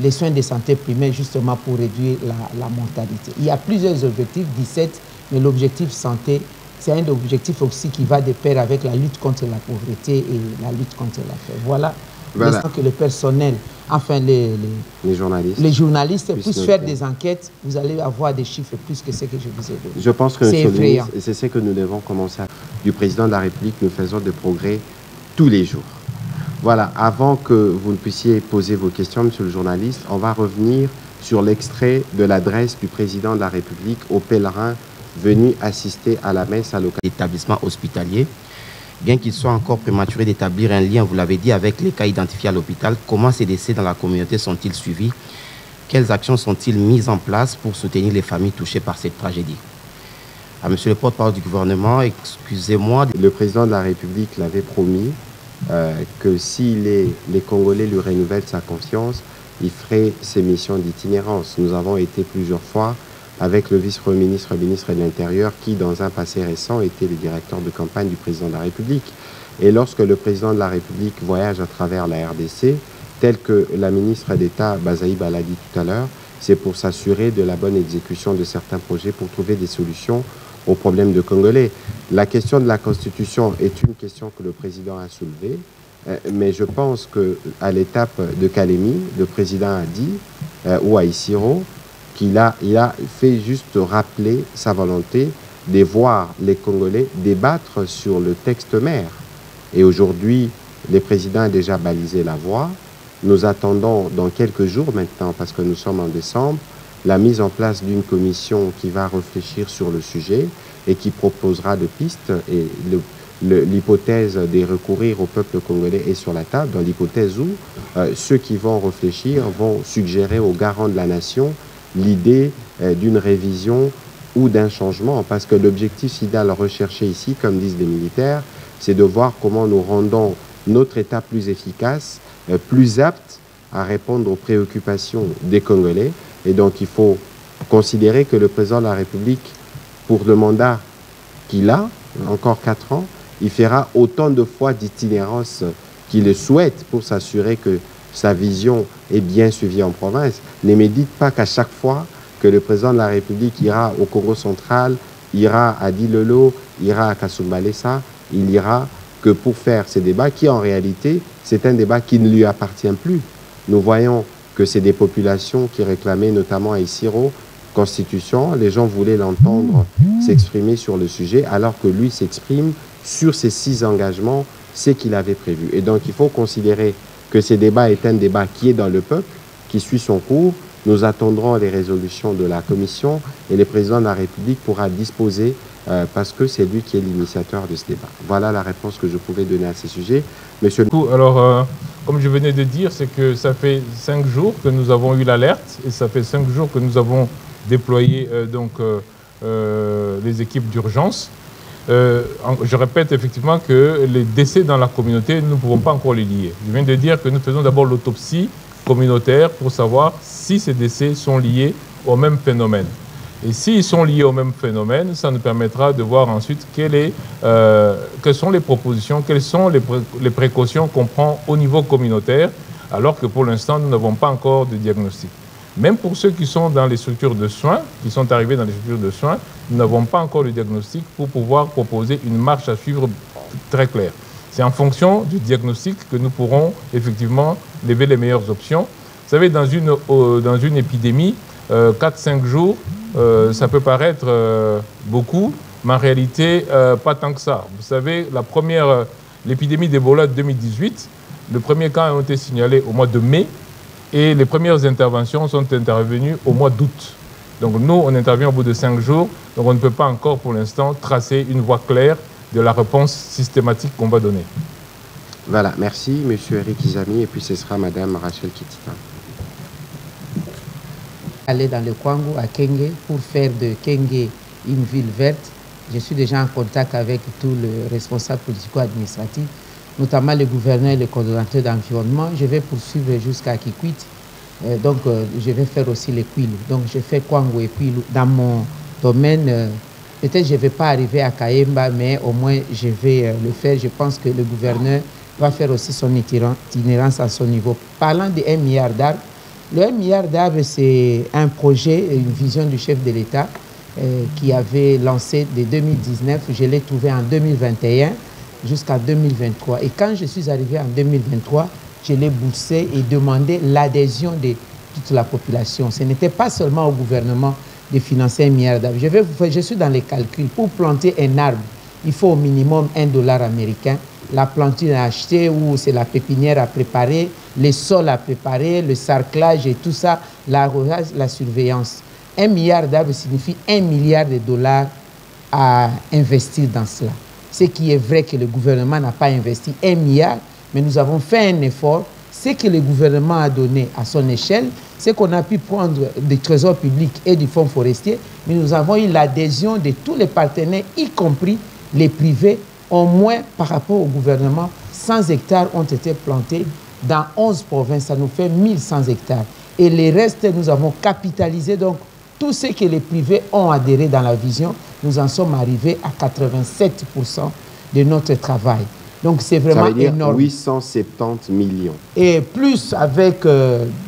les soins de santé primaires justement pour réduire la mortalité. Il y a plusieurs objectifs, 17, mais l'objectif santé, c'est un objectif aussi qui va de pair avec la lutte contre la pauvreté et la lutte contre la faim. Voilà. Laissant que le personnel, enfin les journalistes puissent faire des enquêtes, vous allez avoir des chiffres plus que ce que je vous ai donné. Je pense que c'est ce que nous devons commencer. Du président de la République, nous faisons des progrès tous les jours. Voilà, avant que vous ne puissiez poser vos questions, monsieur le journaliste, on va revenir sur l'extrait de l'adresse du président de la République aux pèlerins venus assister à la messe à l'occasion d'établissements hospitaliers. Bien qu'il soit encore prématuré d'établir un lien, vous l'avez dit, avec les cas identifiés à l'hôpital, comment ces décès dans la communauté sont-ils suivis? Quelles actions sont-ils mises en place pour soutenir les familles touchées par cette tragédie? À monsieur le porte-parole du gouvernement, excusez-moi. Le président de la République l'avait promis que si les Congolais lui renouvellent sa confiance, il ferait ses missions d'itinérance. Nous avons été plusieurs fois avec le vice-premier ministre, ministre de l'Intérieur, qui, dans un passé récent, était le directeur de campagne du président de la République. Et lorsque le président de la République voyage à travers la RDC, tel que la ministre d'État, Bazaïba l'a dit tout à l'heure, c'est pour s'assurer de la bonne exécution de certains projets pour trouver des solutions aux problèmes de Congolais. La question de la Constitution est une question que le président a soulevée, mais je pense qu'à l'étape de Kalemi, le président a dit, ou à Isiro, il a fait juste rappeler sa volonté de voir les Congolais débattre sur le texte mère. Et aujourd'hui, le président a déjà balisé la voie. Nous attendons dans quelques jours maintenant, parce que nous sommes en décembre, la mise en place d'une commission qui va réfléchir sur le sujet et qui proposera des pistes. Et l'hypothèse de recourir au peuple congolais est sur la table, dans l'hypothèse où ceux qui vont réfléchir vont suggérer aux garants de la nation l'idée d'une révision ou d'un changement, parce que l'objectif idéal recherché ici, comme disent les militaires, c'est de voir comment nous rendons notre État plus efficace, plus apte à répondre aux préoccupations des Congolais. Et donc il faut considérer que le président de la République, pour le mandat qu'il a, encore 4 ans, il fera autant de fois d'itinérance qu'il le souhaite pour s'assurer que sa vision est bien suivie en province. Ne me dites pas qu'à chaque fois que le président de la République ira au Congo central, ira à Dilolo, ira à Kasumbalesa, il ira que pour faire ces débats qui, en réalité, c'est un débat qui ne lui appartient plus. Nous voyons que c'est des populations qui réclamaient, notamment à Isiro, Constitution. Les gens voulaient l'entendre s'exprimer sur le sujet, alors que lui s'exprime sur ces 6 engagements, ce qu'il avait prévu. Et donc, il faut considérer que ce débat est un débat qui est dans le peuple, qui suit son cours. Nous attendrons les résolutions de la Commission et le président de la République pourra disposer parce que c'est lui qui est l'initiateur de ce débat. Voilà la réponse que je pouvais donner à ce sujet. Monsieur le... Alors, comme je venais de dire, c'est que ça fait 5 jours que nous avons eu l'alerte et ça fait 5 jours que nous avons déployé les équipes d'urgence. Je répète effectivement que les décès dans la communauté, nous ne pouvons pas encore les lier. Je viens de dire que nous faisons d'abord l'autopsie communautaire pour savoir si ces décès sont liés au même phénomène. Et s'ils sont liés au même phénomène, ça nous permettra de voir ensuite quelles sont les propositions, quelles sont les précautions qu'on prend au niveau communautaire, alors que pour l'instant, nous n'avons pas encore de diagnostic. Même pour ceux qui sont dans les structures de soins, qui sont arrivés dans les structures de soins, nous n'avons pas encore le diagnostic pour pouvoir proposer une marche à suivre très claire. C'est en fonction du diagnostic que nous pourrons effectivement lever les meilleures options. Vous savez, dans une épidémie, 4-5 jours, ça peut paraître beaucoup, mais en réalité, pas tant que ça. Vous savez, l'épidémie d'Ebola de 2018, le premier cas a été signalé au mois de mai et les premières interventions sont intervenues au mois d'août. Donc nous, on intervient au bout de 5 jours, donc on ne peut pas encore pour l'instant tracer une voie claire de la réponse systématique qu'on va donner. Voilà, merci Monsieur Eric Izami et puis ce sera Madame Rachel Kitita. Aller dans le Kwango à Kenge pour faire de Kenge une ville verte. Je suis déjà en contact avec tous les responsables politico-administratifs, notamment le gouverneur et le coordonnateur d'environnement. Je vais poursuivre jusqu'à Kikwit. Je vais faire aussi les Kwilu. Donc je fais Kwango et Kwilu. Dans mon domaine, peut-être je ne vais pas arriver à Kayemba, mais au moins je vais le faire. Je pense que le gouverneur va faire aussi son itinérance à son niveau. Parlant de 1 milliard d'arbres, le 1 milliard d'arbres, c'est un projet, une vision du chef de l'État qui avait lancé dès 2019. Je l'ai trouvé en 2021 jusqu'à 2023. Et quand je suis arrivé en 2023, je l'ai boursé et demandé l'adhésion de toute la population. Ce n'était pas seulement au gouvernement de financer 1 milliard d'arbres. Je suis dans les calculs. Pour planter un arbre, il faut au minimum $1 américain. La planture à acheter ou c'est la pépinière à préparer, les sols à préparer, le sarclage et tout ça, l'arrosage, la surveillance. 1 milliard d'arbres signifie $1 milliard à investir dans cela. Ce qui est vrai que le gouvernement n'a pas investi 1 milliard, mais nous avons fait un effort. Ce que le gouvernement a donné à son échelle, c'est qu'on a pu prendre du trésor public et du fonds forestier, mais nous avons eu l'adhésion de tous les partenaires, y compris les privés. Au moins, par rapport au gouvernement, 100 hectares ont été plantés dans 11 provinces. Ça nous fait 1100 hectares. Et les restes, nous avons capitalisé. Donc, tout ce que les privés ont adhéré dans la vision, nous en sommes arrivés à 87% de notre travail. Donc, c'est vraiment ça veut dire énorme. 870 millions. Et plus avec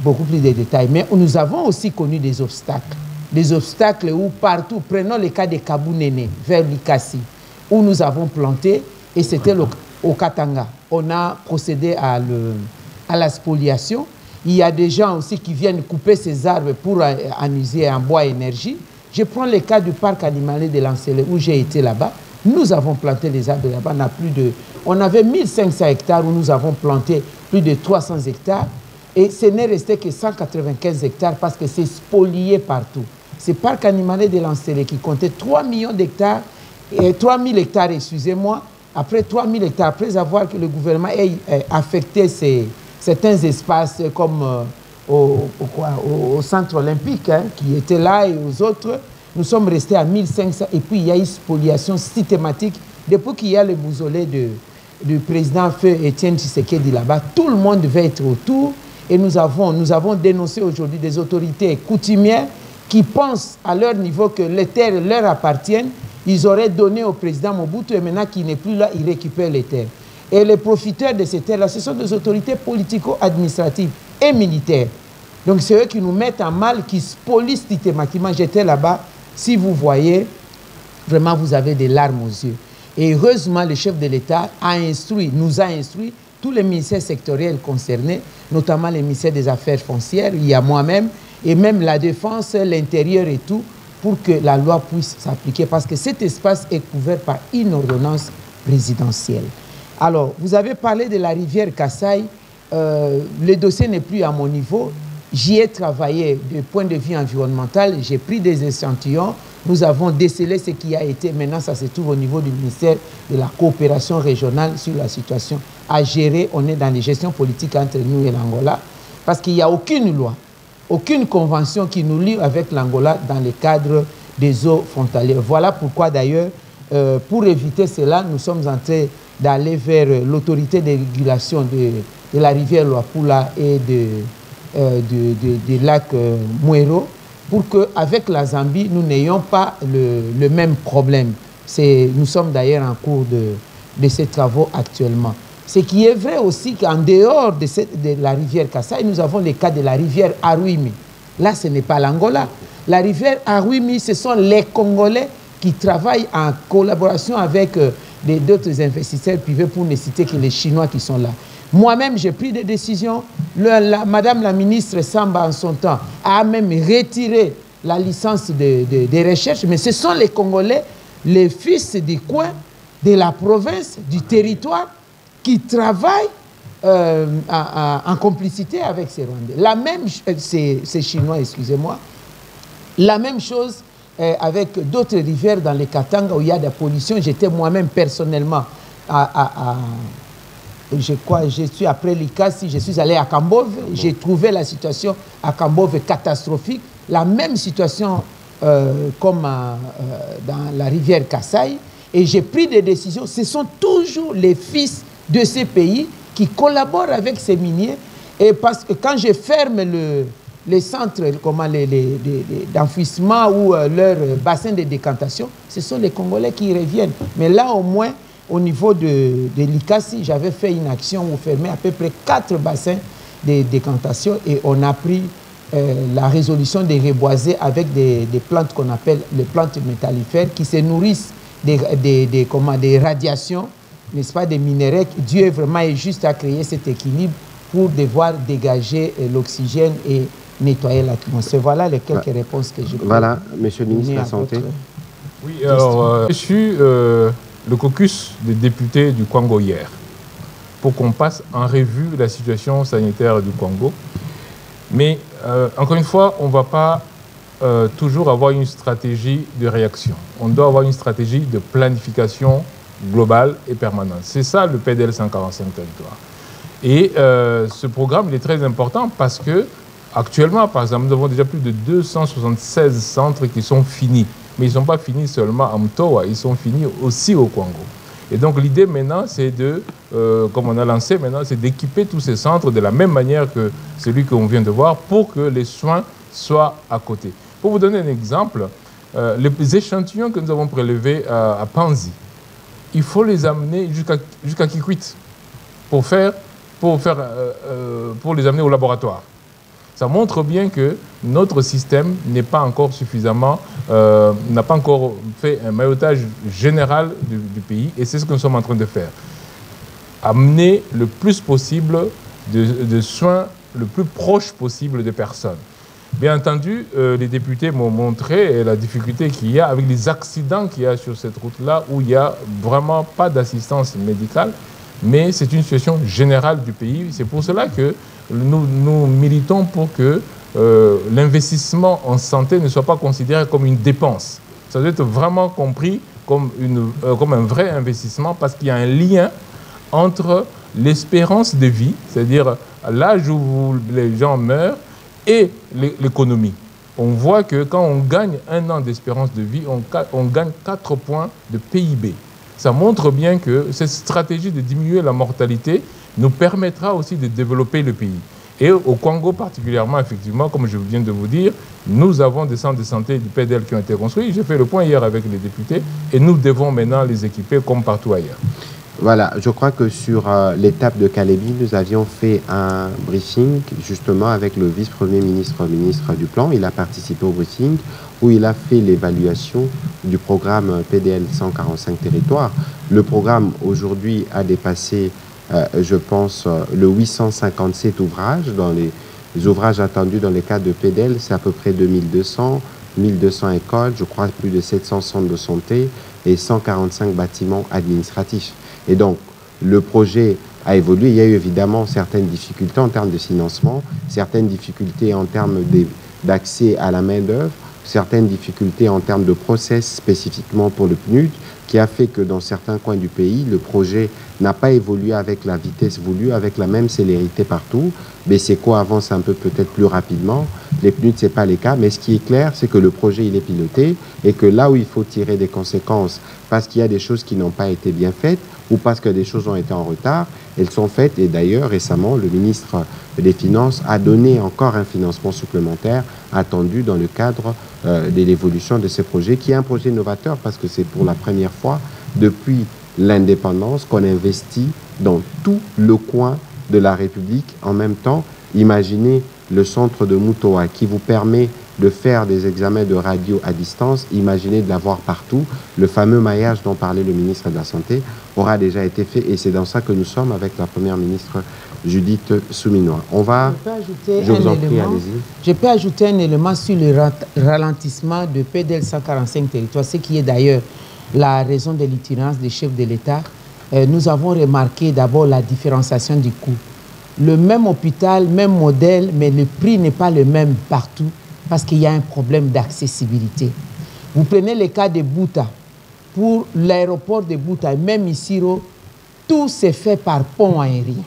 beaucoup plus de détails. Mais nous avons aussi connu des obstacles. Des obstacles où partout, prenons le cas de Kabou-Néné, vers Likasi, où nous avons planté, et c'était au Katanga. On a procédé à la spoliation. Il y a des gens aussi qui viennent couper ces arbres pour en user en bois énergie. Je prends le cas du parc animalier de Lancelot, où j'ai été là-bas. Nous avons planté les arbres là-bas. On avait 1500 hectares où nous avons planté plus de 300 hectares. Et ce n'est resté que 195 hectares parce que c'est spolié partout. Ce parc animalier de Lancelot qui comptait 3 millions d'hectares, 3000 hectares, excusez-moi, après 3000 hectares, après avoir que le gouvernement ait affecté certains espaces comme au centre olympique, hein, qui était là, et aux autres, nous sommes restés à 1500. Et puis il y a eu spoliation systématique. Depuis qu'il y a le mausolée du président Feu Étienne Tshisekedi là-bas, tout le monde devait être autour. Et nous avons dénoncé aujourd'hui des autorités coutumières qui pensent à leur niveau que les terres leur appartiennent ils auraient donné au président Mobutu et maintenant qu'il n'est plus là, il récupère les terres. Et les profiteurs de ces terres-là, ce sont des autorités politico-administratives et militaires. Donc c'est eux qui nous mettent en mal, qui spolient systématiquement. J'étais là-bas, si vous voyez, vraiment vous avez des larmes aux yeux. Et heureusement, le chef de l'État nous a instruit, tous les ministères sectoriels concernés, notamment les ministères des Affaires foncières, il y a moi-même, et même la Défense, l'Intérieur et tout, pour que la loi puisse s'appliquer, parce que cet espace est couvert par une ordonnance présidentielle. Alors, vous avez parlé de la rivière Kasaï, le dossier n'est plus à mon niveau, j'y ai travaillé du point de vue environnemental, j'ai pris des échantillons, nous avons décelé ce qui a été, maintenant ça se trouve au niveau du ministère de la coopération régionale sur la situation à gérer, on est dans les gestions politiques entre nous et l'Angola, parce qu'il n'y a aucune loi, aucune convention qui nous lie avec l'Angola dans le cadre des eaux frontalières. Voilà pourquoi d'ailleurs, pour éviter cela, nous sommes en train d'aller vers l'autorité de régulation de la rivière Luapula et du lac Muero, pour qu'avec la Zambie, nous n'ayons pas le même problème. Nous sommes d'ailleurs en cours de ces travaux actuellement. Ce qui est vrai aussi qu'en dehors de la rivière Kasaï, nous avons le cas de la rivière Aruimi. Là, ce n'est pas l'Angola. La rivière Aruimi, ce sont les Congolais qui travaillent en collaboration avec d'autres investisseurs privés, pour ne citer que les Chinois qui sont là. Moi-même, j'ai pris des décisions. Madame la ministre Samba, en son temps, a même retiré la licence de recherche. Mais ce sont les Congolais, les fils du coin, de la province, du territoire, qui travaillent en complicité avec ces Rwandais. Ces Chinois, excusez-moi. La même chose avec d'autres rivières dans les Katanga où il y a de la pollution. J'étais moi-même personnellement je suis après l'Ikasi, je suis allé à Kambove, j'ai trouvé la situation à Kambove catastrophique, la même situation comme dans la rivière Kasaï, et j'ai pris des décisions. Ce sont toujours les fils de ces pays qui collaborent avec ces miniers, et parce que quand je ferme les centres d'enfouissement ou leur bassin de décantation, ce sont les Congolais qui y reviennent. Mais là, au moins, au niveau de l'Ikasi, j'avais fait une action où fermait à peu près 4 bassins de décantation et on a pris la résolution de reboiser avec des plantes qu'on appelle les plantes métallifères qui se nourrissent des radiations, n'est-ce pas, des minéraux. Dieu vraiment est juste à créer cet équilibre pour devoir dégager l'oxygène et nettoyer l'atmosphère. Voilà les quelques réponses que je peux. Voilà, monsieur le ministre de la Santé. Oui, alors, je suis le caucus des députés du Congo hier pour qu'on passe en revue la situation sanitaire du Congo. Mais encore une fois, on ne va pas toujours avoir une stratégie de réaction. On doit avoir une stratégie de planification globale et permanente. C'est ça le PDL 145 territoire. Et ce programme il est très important parce que actuellement, par exemple, nous avons déjà plus de 276 centres qui sont finis. Mais ils ne sont pas finis seulement à Mtoa, ils sont finis aussi au Congo. Et donc l'idée maintenant, c'est de, comme on a lancé maintenant, c'est d'équiper tous ces centres de la même manière que celui qu'on vient de voir pour que les soins soient à côté. Pour vous donner un exemple, les échantillons que nous avons prélevés à Panzi, il faut les amener jusqu'à Kikwit pour les amener au laboratoire. Ça montre bien que notre système n'est pas encore suffisamment, n'a pas encore fait un maillotage général du pays, et c'est ce que nous sommes en train de faire. Amener le plus possible de soins le plus proche possible des personnes. Bien entendu, les députés m'ont montré la difficulté qu'il y a avec les accidents qu'il y a sur cette route-là, où il n'y a vraiment pas d'assistance médicale, mais c'est une situation générale du pays. C'est pour cela que nous militons pour que l'investissement en santé ne soit pas considéré comme une dépense. Ça doit être vraiment compris comme un vrai investissement parce qu'il y a un lien entre l'espérance de vie, c'est-à-dire l'âge où les gens meurent, et l'économie. On voit que quand on gagne 1 an d'espérance de vie, on gagne 4 points de PIB. Ça montre bien que cette stratégie de diminuer la mortalité nous permettra aussi de développer le pays. Et au Congo particulièrement, effectivement, comme je viens de vous dire, nous avons des centres de santé du PDL qui ont été construits. J'ai fait le point hier avec les députés et nous devons maintenant les équiper comme partout ailleurs. Voilà, je crois que sur l'étape de Calébi, nous avions fait un briefing justement avec le vice-premier ministre, ministre du Plan. Il a participé au briefing où il a fait l'évaluation du programme PDL 145 territoires. Le programme aujourd'hui a dépassé, je pense, le 857 ouvrages. Dans les ouvrages attendus dans les cadres de PDL, c'est à peu près 2200, 1200 écoles, je crois plus de 700 centres de santé et 145 bâtiments administratifs. Et donc, le projet a évolué. Il y a eu évidemment certaines difficultés en termes de financement, certaines difficultés en termes d'accès à la main-d'œuvre, certaines difficultés en termes de process spécifiquement pour le PNUD, qui a fait que dans certains coins du pays, le projet n'a pas évolué avec la vitesse voulue, avec la même célérité partout. BCECO avance un peu peut-être plus rapidement. Les PNUD, ce n'est pas le cas. Mais ce qui est clair, c'est que le projet, il est piloté et que là où il faut tirer des conséquences, parce qu'il y a des choses qui n'ont pas été bien faites ou parce que des choses ont été en retard, elles sont faites. Et d'ailleurs, récemment, le ministre des Finances a donné encore un financement supplémentaire attendu dans le cadre de l'évolution de ces projets, qui est un projet novateur parce que c'est pour la première fois depuis l'indépendance qu'on investit dans tout le coin de la République en même temps. Imaginez le centre de Mutoa qui vous permet de faire des examens de radio à distance. Imaginez de l'avoir partout. Le fameux maillage dont parlait le ministre de la Santé aura déjà été fait et c'est dans ça que nous sommes avec la première ministre Judith Souminois. On va... Je vous en prie, allez-y. Je peux ajouter un élément sur le ralentissement de PDL 145 territoires, ce qui est d'ailleurs la raison de l'itinérance des chefs de l'État. Nous avons remarqué d'abord la différenciation du coût. Le même hôpital, même modèle, mais le prix n'est pas le même partout parce qu'il y a un problème d'accessibilité. Vous prenez le cas de Bouta. Pour l'aéroport de Bouta, même ici, tout se fait par pont aérien.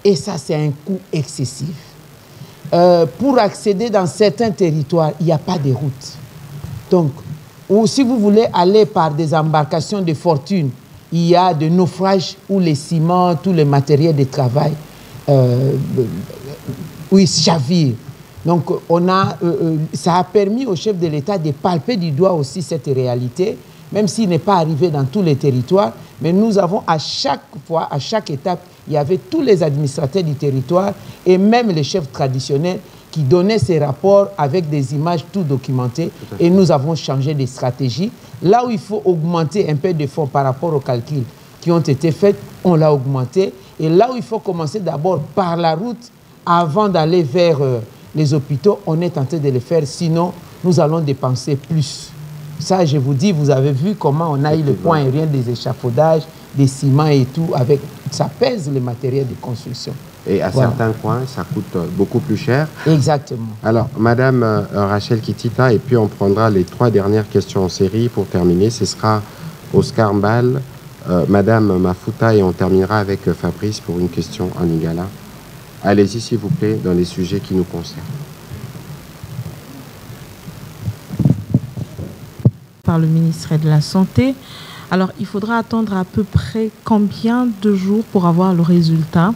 Et ça, c'est un coût excessif. Pour accéder dans certains territoires, il n'y a pas de route. Donc, ou si vous voulez aller par des embarcations de fortune, il y a des naufrages où les ciments, tous les matériels de travail, où ils chavirent. Donc, ça a permis au chef de l'État de palper du doigt aussi cette réalité, même s'il n'est pas arrivé dans tous les territoires. Mais nous avons à chaque fois, à chaque étape, il y avait tous les administrateurs du territoire et même les chefs traditionnels qui donnaient ces rapports avec des images tout documentées. Et nous avons changé de stratégie. Là où il faut augmenter un peu d'efforts par rapport aux calculs qui ont été faits, on l'a augmenté. Et là où il faut commencer d'abord par la route avant d'aller vers les hôpitaux, on est tenté de le faire. Sinon, nous allons dépenser plus. Ça, je vous dis, vous avez vu comment on a eu le point aérien des échafaudages, des ciments et tout. Ça pèse le matériel de construction. Et à certains coins, ça coûte beaucoup plus cher. Exactement. Alors, Madame Rachel Kitita, et puis on prendra les 3 dernières questions en série pour terminer. Ce sera Oscar Mbal, Madame Mafuta, et on terminera avec Fabrice pour une question en Lingala. Allez-y, s'il vous plaît, dans les sujets qui nous concernent. Par le ministre de la Santé. Alors, il faudra attendre à peu près combien de jours pour avoir le résultat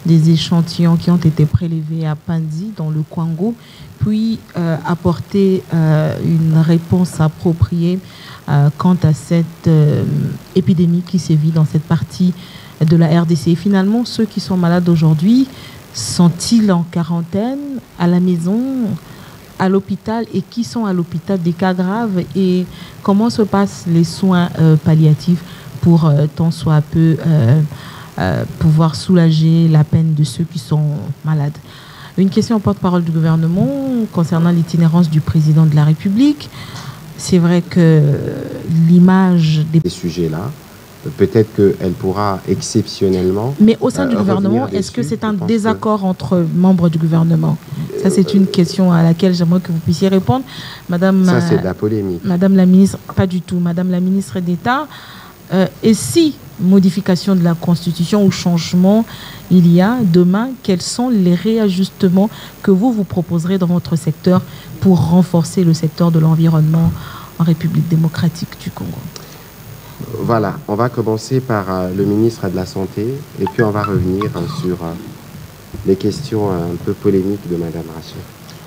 des échantillons qui ont été prélevés à Panzi, dans le Congo, puis apporter une réponse appropriée quant à cette épidémie qui sévit dans cette partie de la RDC. Et finalement, ceux qui sont malades aujourd'hui, sont-ils en quarantaine, à la maison, à l'hôpital, et qui sont à l'hôpital des cas graves, et comment se passent les soins palliatifs pour tant soit peu pouvoir soulager la peine de ceux qui sont malades. Une question au porte-parole du gouvernement concernant l'itinérance du président de la République. C'est vrai que l'image des sujets-là, peut-être qu'elle pourra exceptionnellement... Mais au sein du gouvernement, est-ce que c'est un désaccord entre membres du gouvernement? Ça, c'est une question à laquelle j'aimerais que vous puissiez répondre. Madame, ça, c'est de la polémique. Madame la ministre, pas du tout. Madame la ministre d'État, et si modification de la Constitution ou changement il y a demain, quels sont les réajustements que vous proposerez dans votre secteur pour renforcer le secteur de l'environnement en République démocratique du Congo? Voilà, on va commencer par le ministre de la Santé et puis on va revenir sur les questions un peu polémiques de Mme Rachel.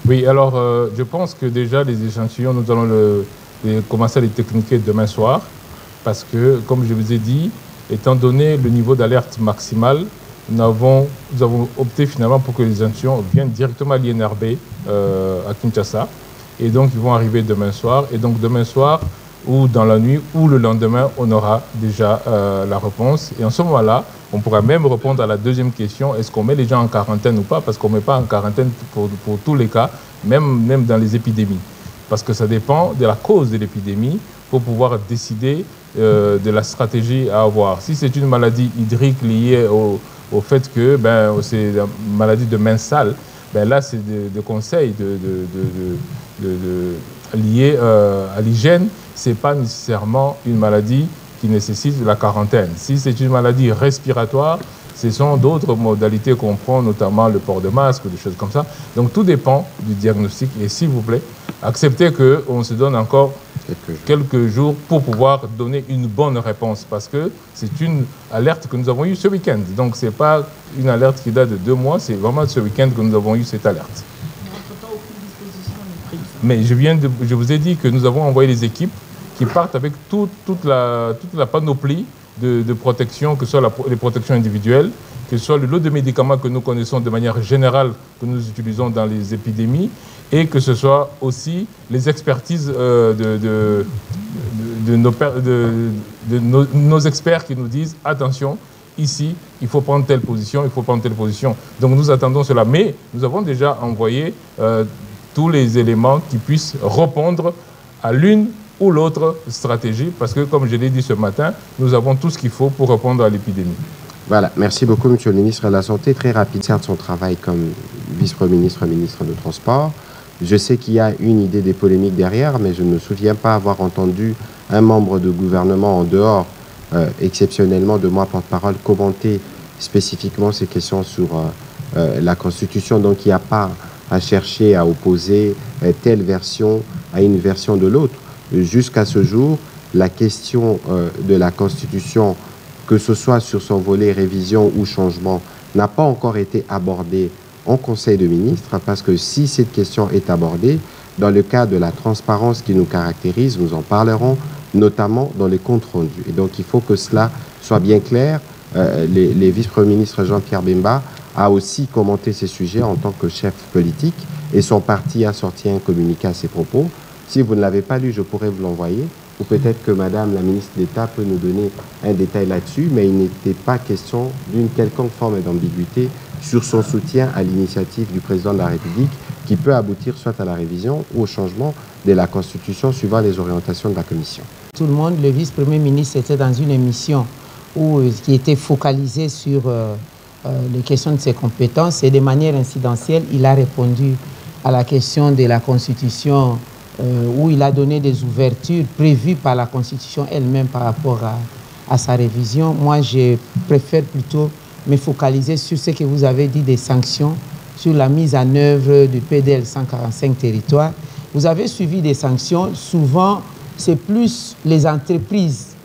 Oui, alors je pense que déjà les échantillons, nous allons commencer à les techniquer demain soir parce que, comme je vous ai dit, étant donné le niveau d'alerte maximal, nous avons opté finalement pour que les échantillons viennent directement à l'INRB à Kinshasa. Et donc, ils vont arriver demain soir. Et donc, demain soir, ou dans la nuit, ou le lendemain, on aura déjà la réponse. Et en ce moment-là, on pourra même répondre à la deuxième question, est-ce qu'on met les gens en quarantaine ou pas? Parce qu'on ne met pas en quarantaine pour tous les cas, même dans les épidémies. Parce que ça dépend de la cause de l'épidémie pour pouvoir décider de la stratégie à avoir. Si c'est une maladie hydrique liée au fait que c'est une maladie de main sale, là, c'est des conseils liés à l'hygiène. Ce n'est pas nécessairement une maladie qui nécessite la quarantaine. Si c'est une maladie respiratoire, ce sont d'autres modalités qu'on prend, notamment le port de masque ou des choses comme ça. Donc tout dépend du diagnostic. Et s'il vous plaît, acceptez qu'on se donne encore quelques jours pour pouvoir donner une bonne réponse. Parce que c'est une alerte que nous avons eue ce week-end. Donc ce n'est pas une alerte qui date de 2 mois, c'est vraiment ce week-end que nous avons eu cette alerte. Mais je vous ai dit que nous avons envoyé les équipes qui partent avec toute la panoplie de protection, que ce soit les protections individuelles, que ce soit le lot de médicaments que nous connaissons de manière générale, que nous utilisons dans les épidémies, et que ce soit aussi les expertises de nos experts qui nous disent « Attention, ici, il faut prendre telle position, il faut prendre telle position ». Donc nous attendons cela. Mais nous avons déjà envoyé tous les éléments qui puissent répondre à l'une ou l'autre stratégie, parce que, comme je l'ai dit ce matin, nous avons tout ce qu'il faut pour répondre à l'épidémie. Voilà, merci beaucoup, Monsieur le ministre de la Santé. Très rapide, certes, son travail comme vice-premier ministre, ministre de Transport. Je sais qu'il y a une idée des polémiques derrière, mais je ne me souviens pas avoir entendu un membre de gouvernement en dehors, exceptionnellement de moi, porte-parole, commenter spécifiquement ces questions sur la Constitution. Donc, il n'y a pas à chercher à opposer telle version à une version de l'autre. Jusqu'à ce jour, la question de la Constitution, que ce soit sur son volet révision ou changement, n'a pas encore été abordée en Conseil de ministres, parce que si cette question est abordée, dans le cadre de la transparence qui nous caractérise, nous en parlerons, notamment dans les comptes rendus. Et donc, il faut que cela soit bien clair. Les vice-premiers ministres Jean-Pierre Bemba a aussi commenté ces sujets en tant que chef politique, et son parti a sorti un communiqué à ses propos. Si vous ne l'avez pas lu, je pourrais vous l'envoyer, ou peut-être que Madame la ministre d'État peut nous donner un détail là-dessus, mais il n'était pas question d'une quelconque forme d'ambiguïté sur son soutien à l'initiative du président de la République, qui peut aboutir soit à la révision ou au changement de la Constitution suivant les orientations de la Commission. Tout le monde, le vice-premier ministre était dans une émission qui était focalisée sur les questions de ses compétences, et de manière incidentielle, il a répondu à la question de la Constitution, où il a donné des ouvertures prévues par la Constitution elle-même par rapport à sa révision. Moi, je préfère plutôt me focaliser sur ce que vous avez dit des sanctions, sur la mise en œuvre du PDL 145 territoires. Vous avez suivi des sanctions, souvent c'est plus les entreprises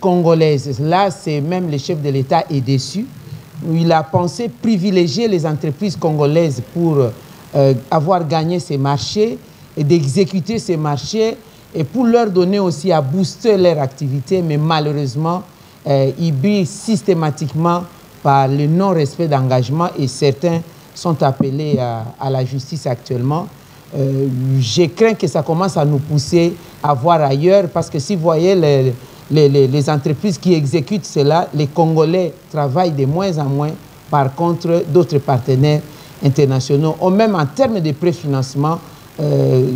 congolaises. Là, c'est même le chef de l'État est déçu. Il a pensé privilégier les entreprises congolaises pour avoir gagné ces marchés et d'exécuter ces marchés, et pour leur donner aussi à booster leur activité, mais malheureusement, ils brillent systématiquement par le non-respect d'engagement, et certains sont appelés à la justice actuellement. Je crains que ça commence à nous pousser à voir ailleurs, parce que si vous voyez les entreprises qui exécutent cela, les Congolais travaillent de moins en moins. Par contre, d'autres partenaires internationaux, même en termes de préfinancement,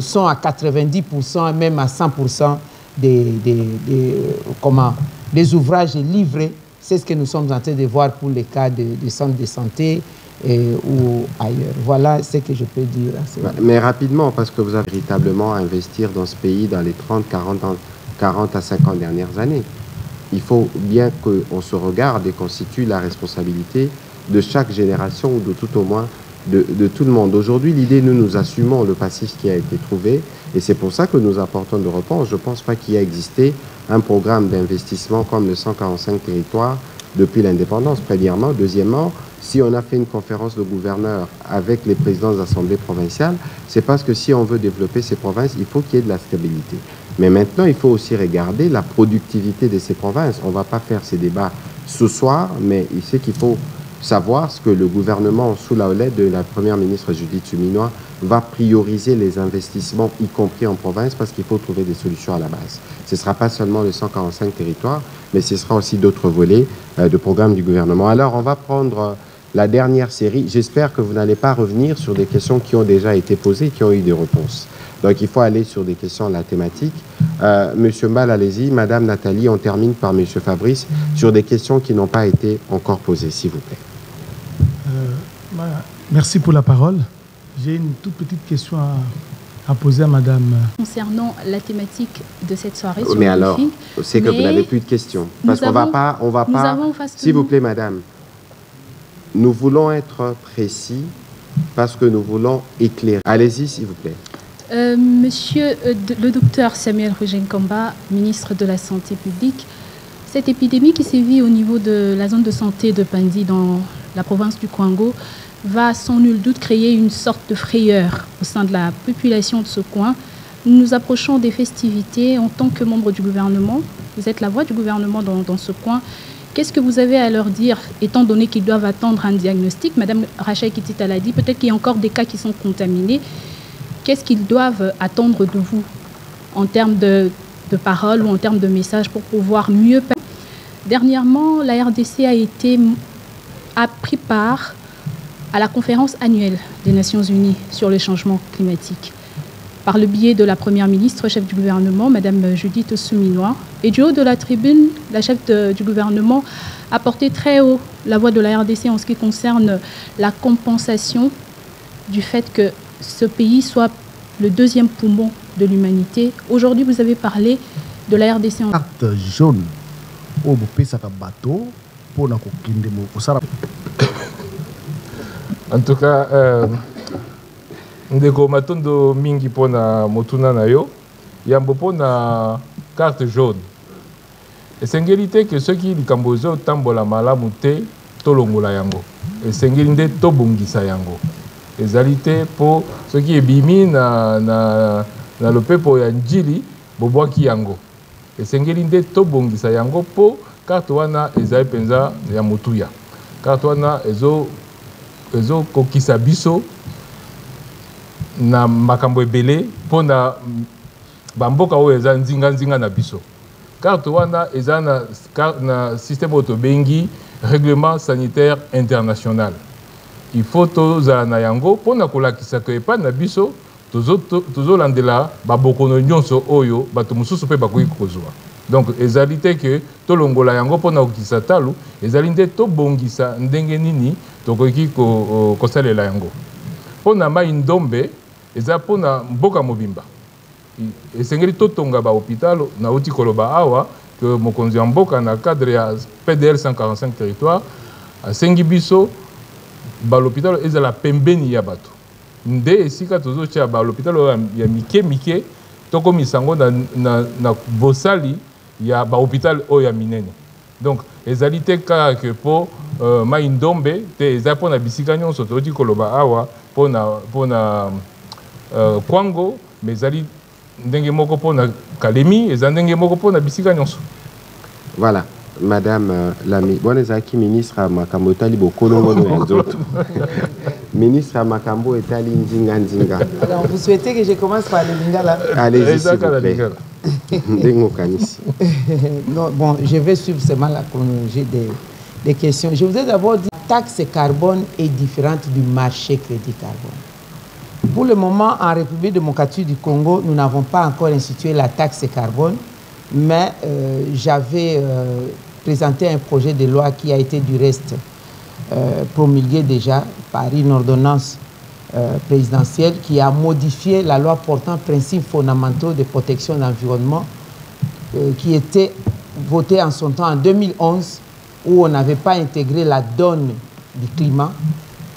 sont à 90%, même à 100% des ouvrages livrés. C'est ce que nous sommes en train de voir pour les cas de centres de santé ou ailleurs. Voilà ce que je peux dire. Mais rapidement, parce que vous avez véritablement à investir dans ce pays dans les 30, 40 à 50 dernières années. Il faut bien qu'on se regarde et qu'on situe la responsabilité de chaque génération, ou de tout au moins de tout le monde. Aujourd'hui, l'idée, nous assumons le passif qui a été trouvé, et c'est pour ça que nous apportons de réponses. Je ne pense pas qu'il y a existé un programme d'investissement comme le 145 territoires depuis l'indépendance, premièrement. Deuxièmement, si on a fait une conférence de gouverneurs avec les présidents des assemblées provinciales, c'est parce que si on veut développer ces provinces, il faut qu'il y ait de la stabilité. Mais maintenant, il faut aussi regarder la productivité de ces provinces. On ne va pas faire ces débats ce soir, mais il sait qu'il faut savoir ce que le gouvernement, sous la houlette de la première ministre Judith Suminwa, va prioriser les investissements, y compris en province, parce qu'il faut trouver des solutions à la base. Ce ne sera pas seulement les 145 territoires, mais ce sera aussi d'autres volets de programme du gouvernement. Alors, on va prendre la dernière série. J'espère que vous n'allez pas revenir sur des questions qui ont déjà été posées, qui ont eu des réponses. Donc, il faut aller sur des questions à la thématique. Monsieur Mbal, allez-y. Madame Nathalie, on termine par Monsieur Fabrice sur des questions qui n'ont pas été encore posées, s'il vous plaît. Merci pour la parole. J'ai une toute petite question à poser à Madame. Concernant la thématique de cette soirée, mais alors, c'est que vous n'avez plus de questions. Parce qu'on on va pas. S'il vous plaît, Madame, nous voulons être précis parce que nous voulons éclairer. Allez-y, s'il vous plaît. Monsieur le docteur Samuel Rugenkamba, ministre de la Santé publique, cette épidémie qui sévit au niveau de la zone de santé de Pandi dans la province du Kwango va sans nul doute créer une sorte de frayeur au sein de la population de ce coin. Nous nous approchons des festivités en tant que membre du gouvernement. Vous êtes la voix du gouvernement dans ce coin. Qu'est-ce que vous avez à leur dire, étant donné qu'ils doivent attendre un diagnostic? Madame Rachel Kitita l'a dit, peut-être qu'il y a encore des cas qui sont contaminés. Qu'est-ce qu'ils doivent attendre de vous en termes de paroles ou en termes de messages pour pouvoir mieux... Dernièrement, la RDC a pris part à la conférence annuelle des Nations Unies sur le changement climatique par le biais de la Première ministre, chef du gouvernement, Madame Judith Suminwa. Et du haut de la tribune, la chef du gouvernement a porté très haut la voix de la RDC en ce qui concerne la compensation du fait que ce pays soit le deuxième poumon de l'humanité. Aujourd'hui, vous avez parlé de la RDC en... Carte jaune au bateau pour En tout cas, ndeko matondo mingi pona motuna na yo, yambo pona carte jaune. Esengeli te que ceux qui likambozo tambola malamu te tolongola yango. Esengeli nde tobongisa yango. Ezali te po ceux qui ebimi na lopepo ya njili bobwaki yango. Esengeli nde tobongisa yango po carte wana ezali penza ya motuya. Carte wana ezo kokisa biso na makambo ebele pona bamboka oyo eza nzinga na biso. Carte wana eza na système otobengi règlement sanitaire international. Il faut tozala na yango pona kolakisa ke epa na biso tozolandela babokono nyonso oyo bato mosusu mpe bakoki kozwa. Donc ezali te ke tolongola yango pona kokisa talu, ezali nde tobongisa ndenge nini tokoki kosalela yango. Pona mai ndombe eza pona mboka mobimba. Esengeli totonga ba hôpital na uti koloba awa que mokonzi ya mboka na cadre ya PDL 145 territoire asengi biso ba l'hôpital ezala pembeni ya bato. Nde esika tozotia ba l'hôpital ya mike toko misango na bosali ya ba hôpital oyo ya minene. Donc ezali te ka que po mai ndombe te eza pona bisika nyonso toti koloba awa pona Kwango, mais ezali ndenge moko pona Kalemi, eza ndenge moko pona bisika nyonso. Voilà, Madame la ministre à Makambo etali bokolongo na nzoto. Ministre à Makambo etali nzinga. Alors, vous souhaitez que je commence par le lingala? Allez-y, s'il vous plaît. Non, bon, je vais suivre seulement la chronologie des questions. Je vous ai d'abord dit que la taxe carbone est différente du marché crédit carbone. Pour le moment, en République démocratique du Congo, nous n'avons pas encore institué la taxe carbone, mais j'avais présenté un projet de loi qui a été du reste promulgué déjà par une ordonnance présidentielle qui a modifié la loi portant principes fondamentaux de protection de l'environnement qui était votée en son temps en 2011 où on n'avait pas intégré la donne du climat,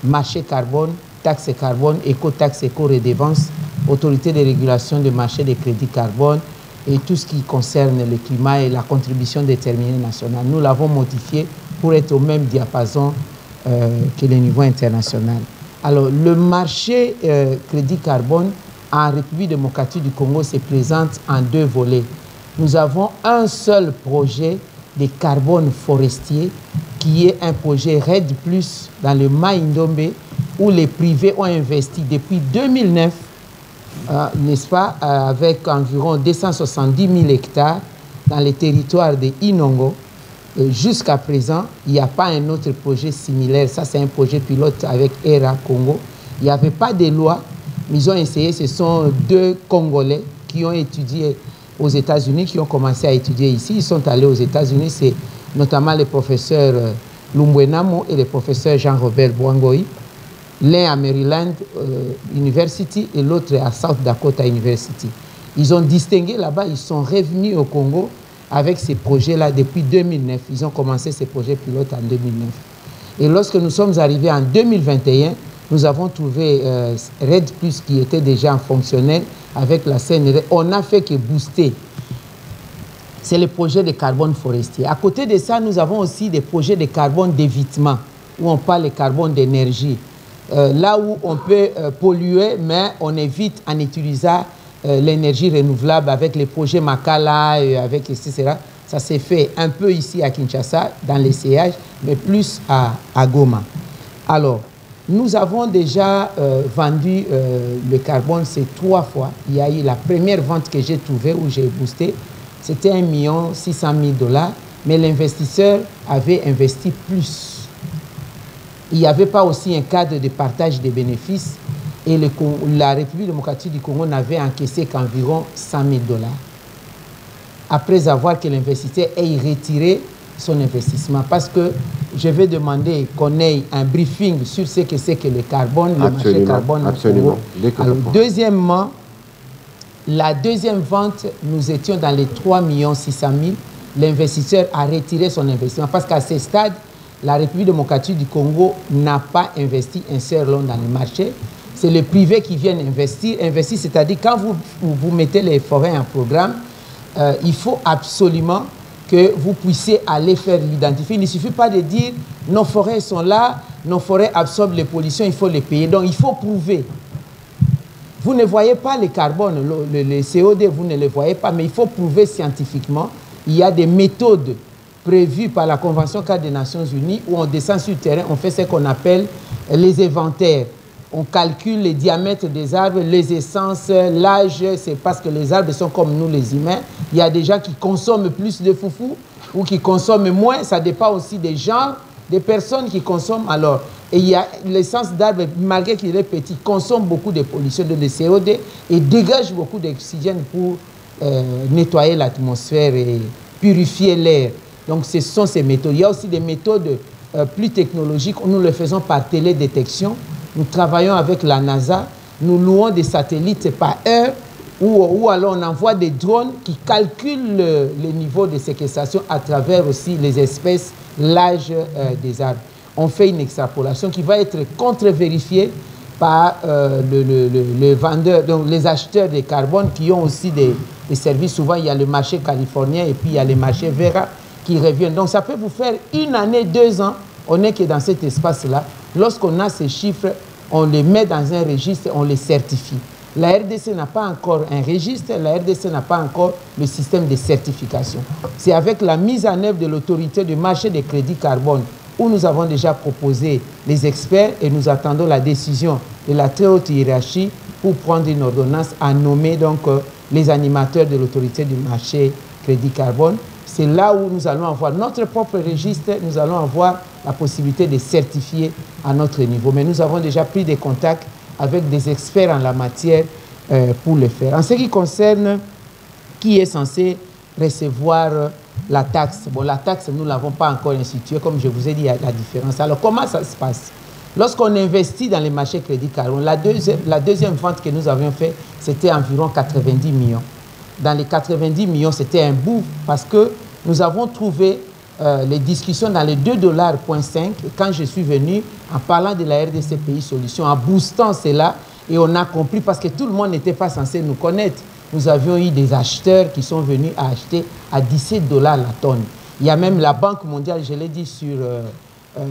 marché carbone, taxe carbone, éco-taxe, éco-redevance, autorité de régulation du marché des crédits carbone et tout ce qui concerne le climat et la contribution déterminée nationale. Nous l'avons modifié pour être au même diapason que le niveau international. Alors, le marché crédit carbone en République démocratique du Congo se présente en deux volets. Nous avons un seul projet de carbone forestier qui est un projet RED+, dans le Mai-Ndombe, où les privés ont investi depuis 2009, n'est-ce pas, avec environ 270 000 hectares dans les territoires de Inongo. Jusqu'à présent, il n'y a pas un autre projet similaire. Ça, c'est un projet pilote avec ERA Congo. Il n'y avait pas de loi, mais ils ont essayé. Ce sont deux Congolais qui ont étudié aux États-Unis, qui ont commencé à étudier ici. Ils sont allés aux États-Unis. C'est notamment les professeurs Lumbwenamo et le professeur Jean-Robert Bouangoï. L'un à Maryland University et l'autre à South Dakota University. Ils ont distingué là-bas. Ils sont revenus au Congo avec ces projets-là depuis 2009. Ils ont commencé ces projets pilotes en 2009. Et lorsque nous sommes arrivés en 2021, nous avons trouvé RED+, qui était déjà en fonctionnel avec la CNR. On n'a fait que booster. C'est le projet de carbone forestier. À côté de ça, nous avons aussi des projets de carbone d'évitement, où on parle de carbone d'énergie. Là où on peut polluer, mais on évite en utilisant l'énergie renouvelable avec les projets Makala, avec etc. Ça s'est fait un peu ici à Kinshasa, dans les CH, mais plus à Goma. Alors, nous avons déjà vendu le carbone, c'est 3 fois. Il y a eu la première vente que j'ai trouvée, où j'ai boosté, c'était 1 600 000 $, mais l'investisseur avait investi plus. Il n'y avait pas aussi un cadre de partage des bénéfices et la République démocratique du Congo n'avait encaissé qu'environ 100 000 $. Après avoir que l'investisseur ait retiré son investissement. Parce que je vais demander qu'on ait un briefing sur ce que c'est que le carbone, le marché carbone au Congo. Alors, deuxièmement, la deuxième vente, nous étions dans les 3 600 000 $. L'investisseur a retiré son investissement parce qu'à ce stade, la République démocratique du Congo n'a pas investi un seul long dans le marché. C'est le privé qui vient investir. Investir, c'est-à-dire quand vous mettez les forêts en programme, il faut absolument que vous puissiez aller faire l'identifier. Il ne suffit pas de dire nos forêts sont là, nos forêts absorbent les pollutions, il faut les payer. Donc il faut prouver. Vous ne voyez pas le carbone, le CO2, vous ne le voyez pas, mais il faut prouver scientifiquement. Il y a des méthodes prévues par la Convention cadre des Nations Unies où on descend sur le terrain, on fait ce qu'on appelle les inventaires. On calcule les diamètres des arbres, les essences, l'âge. C'est parce que les arbres sont comme nous les humains. Il y a des gens qui consomment plus de foufou ou qui consomment moins. Ça dépend aussi des genres, des personnes qui consomment. Alors, et il y a l'essence d'arbre, malgré qu'il est petit, consomme beaucoup de pollution, de CO2 et dégage beaucoup d'oxygène pour nettoyer l'atmosphère et purifier l'air. Donc, ce sont ces méthodes. Il y a aussi des méthodes plus technologiques. Nous le faisons par télédétection. Nous travaillons avec la NASA. Nous louons des satellites par heure ou alors on envoie des drones qui calculent le niveau de séquestration à travers aussi les espèces, l'âge des arbres. On fait une extrapolation qui va être contre-vérifiée par le vendeur, donc les acheteurs de carbone qui ont aussi des services. Souvent, il y a le marché californien et puis il y a le marché Vera qui reviennent. Donc, ça peut vous faire 1 année, 2 ans. On n'est que dans cet espace-là. Lorsqu'on a ces chiffres, on les met dans un registre, on les certifie. La RDC n'a pas encore un registre, la RDC n'a pas encore le système de certification. C'est avec la mise en œuvre de l'autorité du marché des crédits carbone où nous avons déjà proposé les experts et nous attendons la décision de la très haute hiérarchie pour prendre une ordonnance à nommer donc les animateurs de l'autorité du marché crédit carbone. C'est là où nous allons avoir notre propre registre, nous allons avoir la possibilité de certifier à notre niveau. Mais nous avons déjà pris des contacts avec des experts en la matière pour le faire. En ce qui concerne qui est censé recevoir la taxe, bon, la taxe, nous ne l'avons pas encore instituée, comme je vous ai dit, il y a la différence. Alors, comment ça se passe? Lorsqu'on investit dans les marchés crédit carbone, la deuxième vente que nous avions faite, c'était environ 90 millions. Dans les 90 millions, c'était un bout parce que nous avons trouvé les discussions dans les 2,5 $. Et quand je suis venu, en parlant de la RDC Pays Solutions, en boostant cela, et on a compris parce que tout le monde n'était pas censé nous connaître. Nous avions eu des acheteurs qui sont venus à acheter à 17 $ la tonne. Il y a même la Banque mondiale, je l'ai dit sur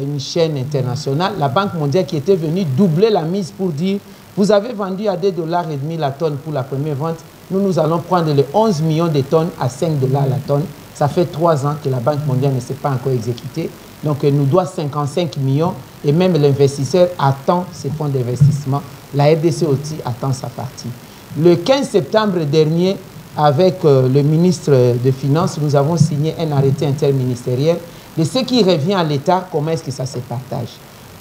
une chaîne internationale, la Banque mondiale qui était venue doubler la mise pour dire vous avez vendu à 2,5 $ la tonne pour la première vente, nous allons prendre les 11 millions de tonnes à 5 $ la tonne. Ça fait 3 ans que la Banque mondiale ne s'est pas encore exécutée. Donc, elle nous doit 55 millions et même l'investisseur attend ses fonds d'investissement. La RDC aussi attend sa partie. Le 15 septembre dernier, avec le ministre des Finances, nous avons signé un arrêté interministériel de ce qui revient à l'État, comment est-ce que ça se partage.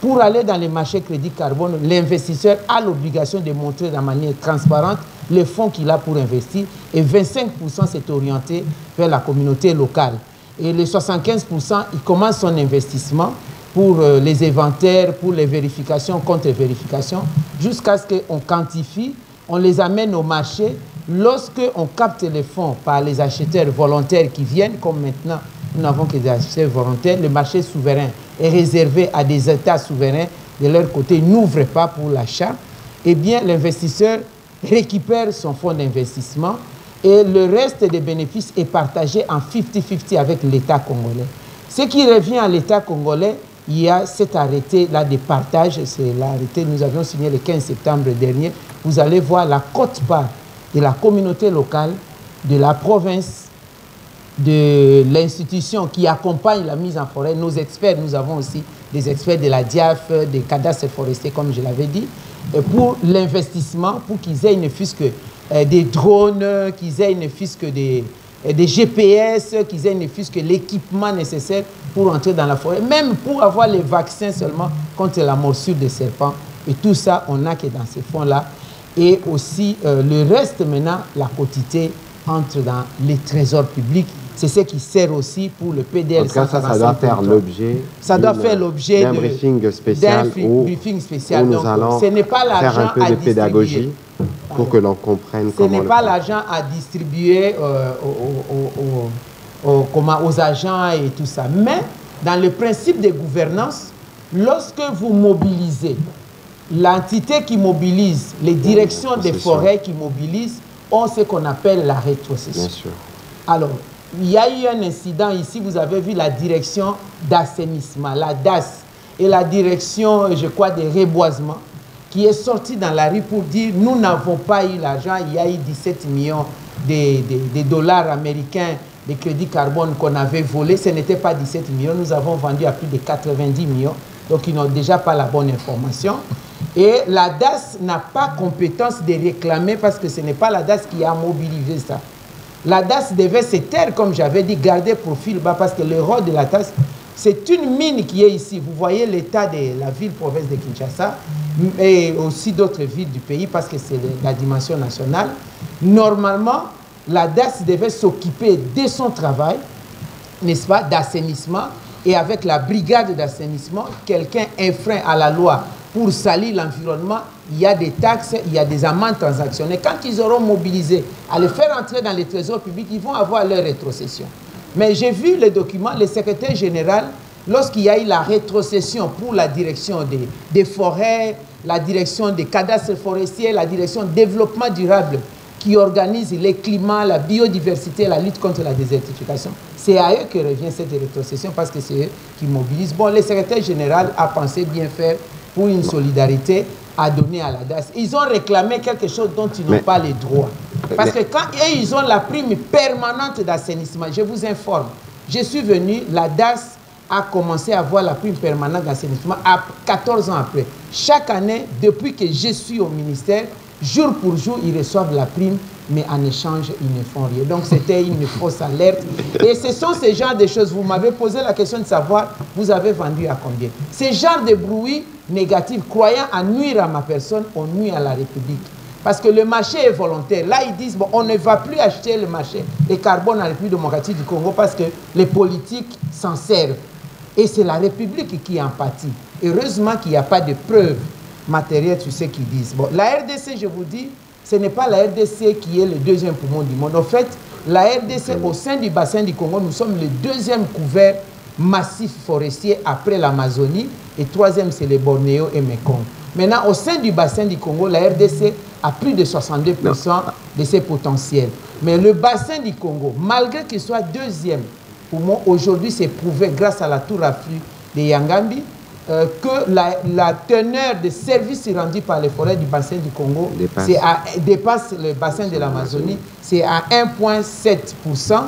Pour aller dans les marchés crédit carbone, l'investisseur a l'obligation de montrer de manière transparente les fonds qu'il a pour investir et 25% s'est orienté vers la communauté locale. Et les 75%, il commence son investissement pour les inventaires, pour les vérifications, contre-vérifications, jusqu'à ce qu'on quantifie, on les amène au marché. Lorsqu'on capte les fonds par les acheteurs volontaires qui viennent, comme maintenant nous n'avons que des acheteurs volontaires, le marché souverain est réservé à des États souverains, de leur côté n'ouvrent pas pour l'achat, eh bien l'investisseur récupère son fonds d'investissement et le reste des bénéfices est partagé en 50-50 avec l'État congolais. Ce qui revient à l'État congolais, il y a cet arrêté-là de partage, c'est l'arrêté que nous avions signé le 15 septembre dernier. Vous allez voir la quote-part de la communauté locale, de la province, de l'institution qui accompagne la mise en forêt. Nos experts, nous avons aussi des experts de la DIAF, des cadastres forestiers, comme je l'avais dit, et pour l'investissement, pour qu'ils aient ne fût-ce que des drones, qu'ils aient ne fût-ce que des GPS, qu'ils aient ne fût-ce que l'équipement nécessaire pour entrer dans la forêt, même pour avoir les vaccins seulement contre la morsure des serpents. Et tout ça, on n'a que dans ces fonds-là. Et aussi, le reste maintenant, la quotité entre dans les trésors publics. C'est ce qui sert aussi pour le PDL. En tout cas, ça doit faire l'objet d'un briefing spécial où nous allons faire un peu de pédagogie pour que l'on comprenne comment. Ce n'est pas l'argent à distribuer aux agents et tout ça. Mais dans le principe de gouvernance, lorsque vous mobilisez l'entité qui mobilise, les directions des forêts qui mobilisent, ont ce qu'on appelle la rétrocession. Bien sûr. Alors, il y a eu un incident ici, vous avez vu la direction d'assainissement, la DAS, et la direction, je crois, des reboisements, qui est sortie dans la rue pour dire nous n'avons pas eu l'argent, il y a eu 17 millions de dollars américains de crédit carbone qu'on avait volé, ce n'était pas 17 millions, nous avons vendu à plus de 90 millions, donc ils n'ont déjà pas la bonne information. Et la DAS n'a pas compétence de réclamer parce que ce n'est pas la DAS qui a mobilisé ça. La DAS devait se taire, comme j'avais dit, garder profil bas parce que le rôle de la DAS, c'est une mine qui est ici. Vous voyez l'état de la ville-province de Kinshasa et aussi d'autres villes du pays parce que c'est la dimension nationale. Normalement, la DAS devait s'occuper de son travail, n'est-ce pas, d'assainissement. Et avec la brigade d'assainissement, quelqu'un enfreint à la loi pour salir l'environnement, il y a des taxes, il y a des amendes transactionnelles. Quand ils auront mobilisé à les faire entrer dans les trésors publics, ils vont avoir leur rétrocession. Mais j'ai vu le document, le secrétaire général, lorsqu'il y a eu la rétrocession pour la direction des forêts, la direction des cadastres forestiers, la direction développement durable qui organise les climats, la biodiversité, la lutte contre la désertification, c'est à eux que revient cette rétrocession parce que c'est eux qui mobilisent. Bon, le secrétaire général a pensé bien faire pour une solidarité à donner à la DAS. Ils ont réclamé quelque chose dont ils n'ont pas les droits. Parce que quand ils ont la prime permanente d'assainissement, je vous informe, je suis venu, la DAS a commencé à avoir la prime permanente d'assainissement 14 ans après. Chaque année, depuis que je suis au ministère, jour pour jour, ils reçoivent la prime, mais en échange, ils ne font rien. Donc, c'était une fausse alerte. Et ce sont ces genres de choses. Vous m'avez posé la question de savoir, vous avez vendu à combien? Ces genres de bruit négatifs, croyant à nuire à ma personne, on nuit à la République. Parce que le marché est volontaire. Là, ils disent, bon, on ne va plus acheter le marché, les carbone en République démocratique du Congo parce que les politiques s'en servent. Et c'est la République qui en pâtit. Heureusement qu'il n'y a pas de preuves matérielles sur ce qu'ils disent. Bon, la RDC, je vous dis, ce n'est pas la RDC qui est le deuxième poumon du monde. En fait, la RDC, au sein du bassin du Congo, nous sommes le deuxième couvert massif forestier après l'Amazonie. Et troisième, c'est les Bornéo et Mekong. Maintenant, au sein du bassin du Congo, la RDC a plus de 62% de ses potentiels. Mais le bassin du Congo, malgré qu'il soit deuxième poumons. Aujourd'hui, c'est prouvé grâce à la tour à flux de Yangambi que la teneur de services rendus par les forêts du bassin du Congo dépasse le bassin de l'Amazonie. C'est à 1,7%.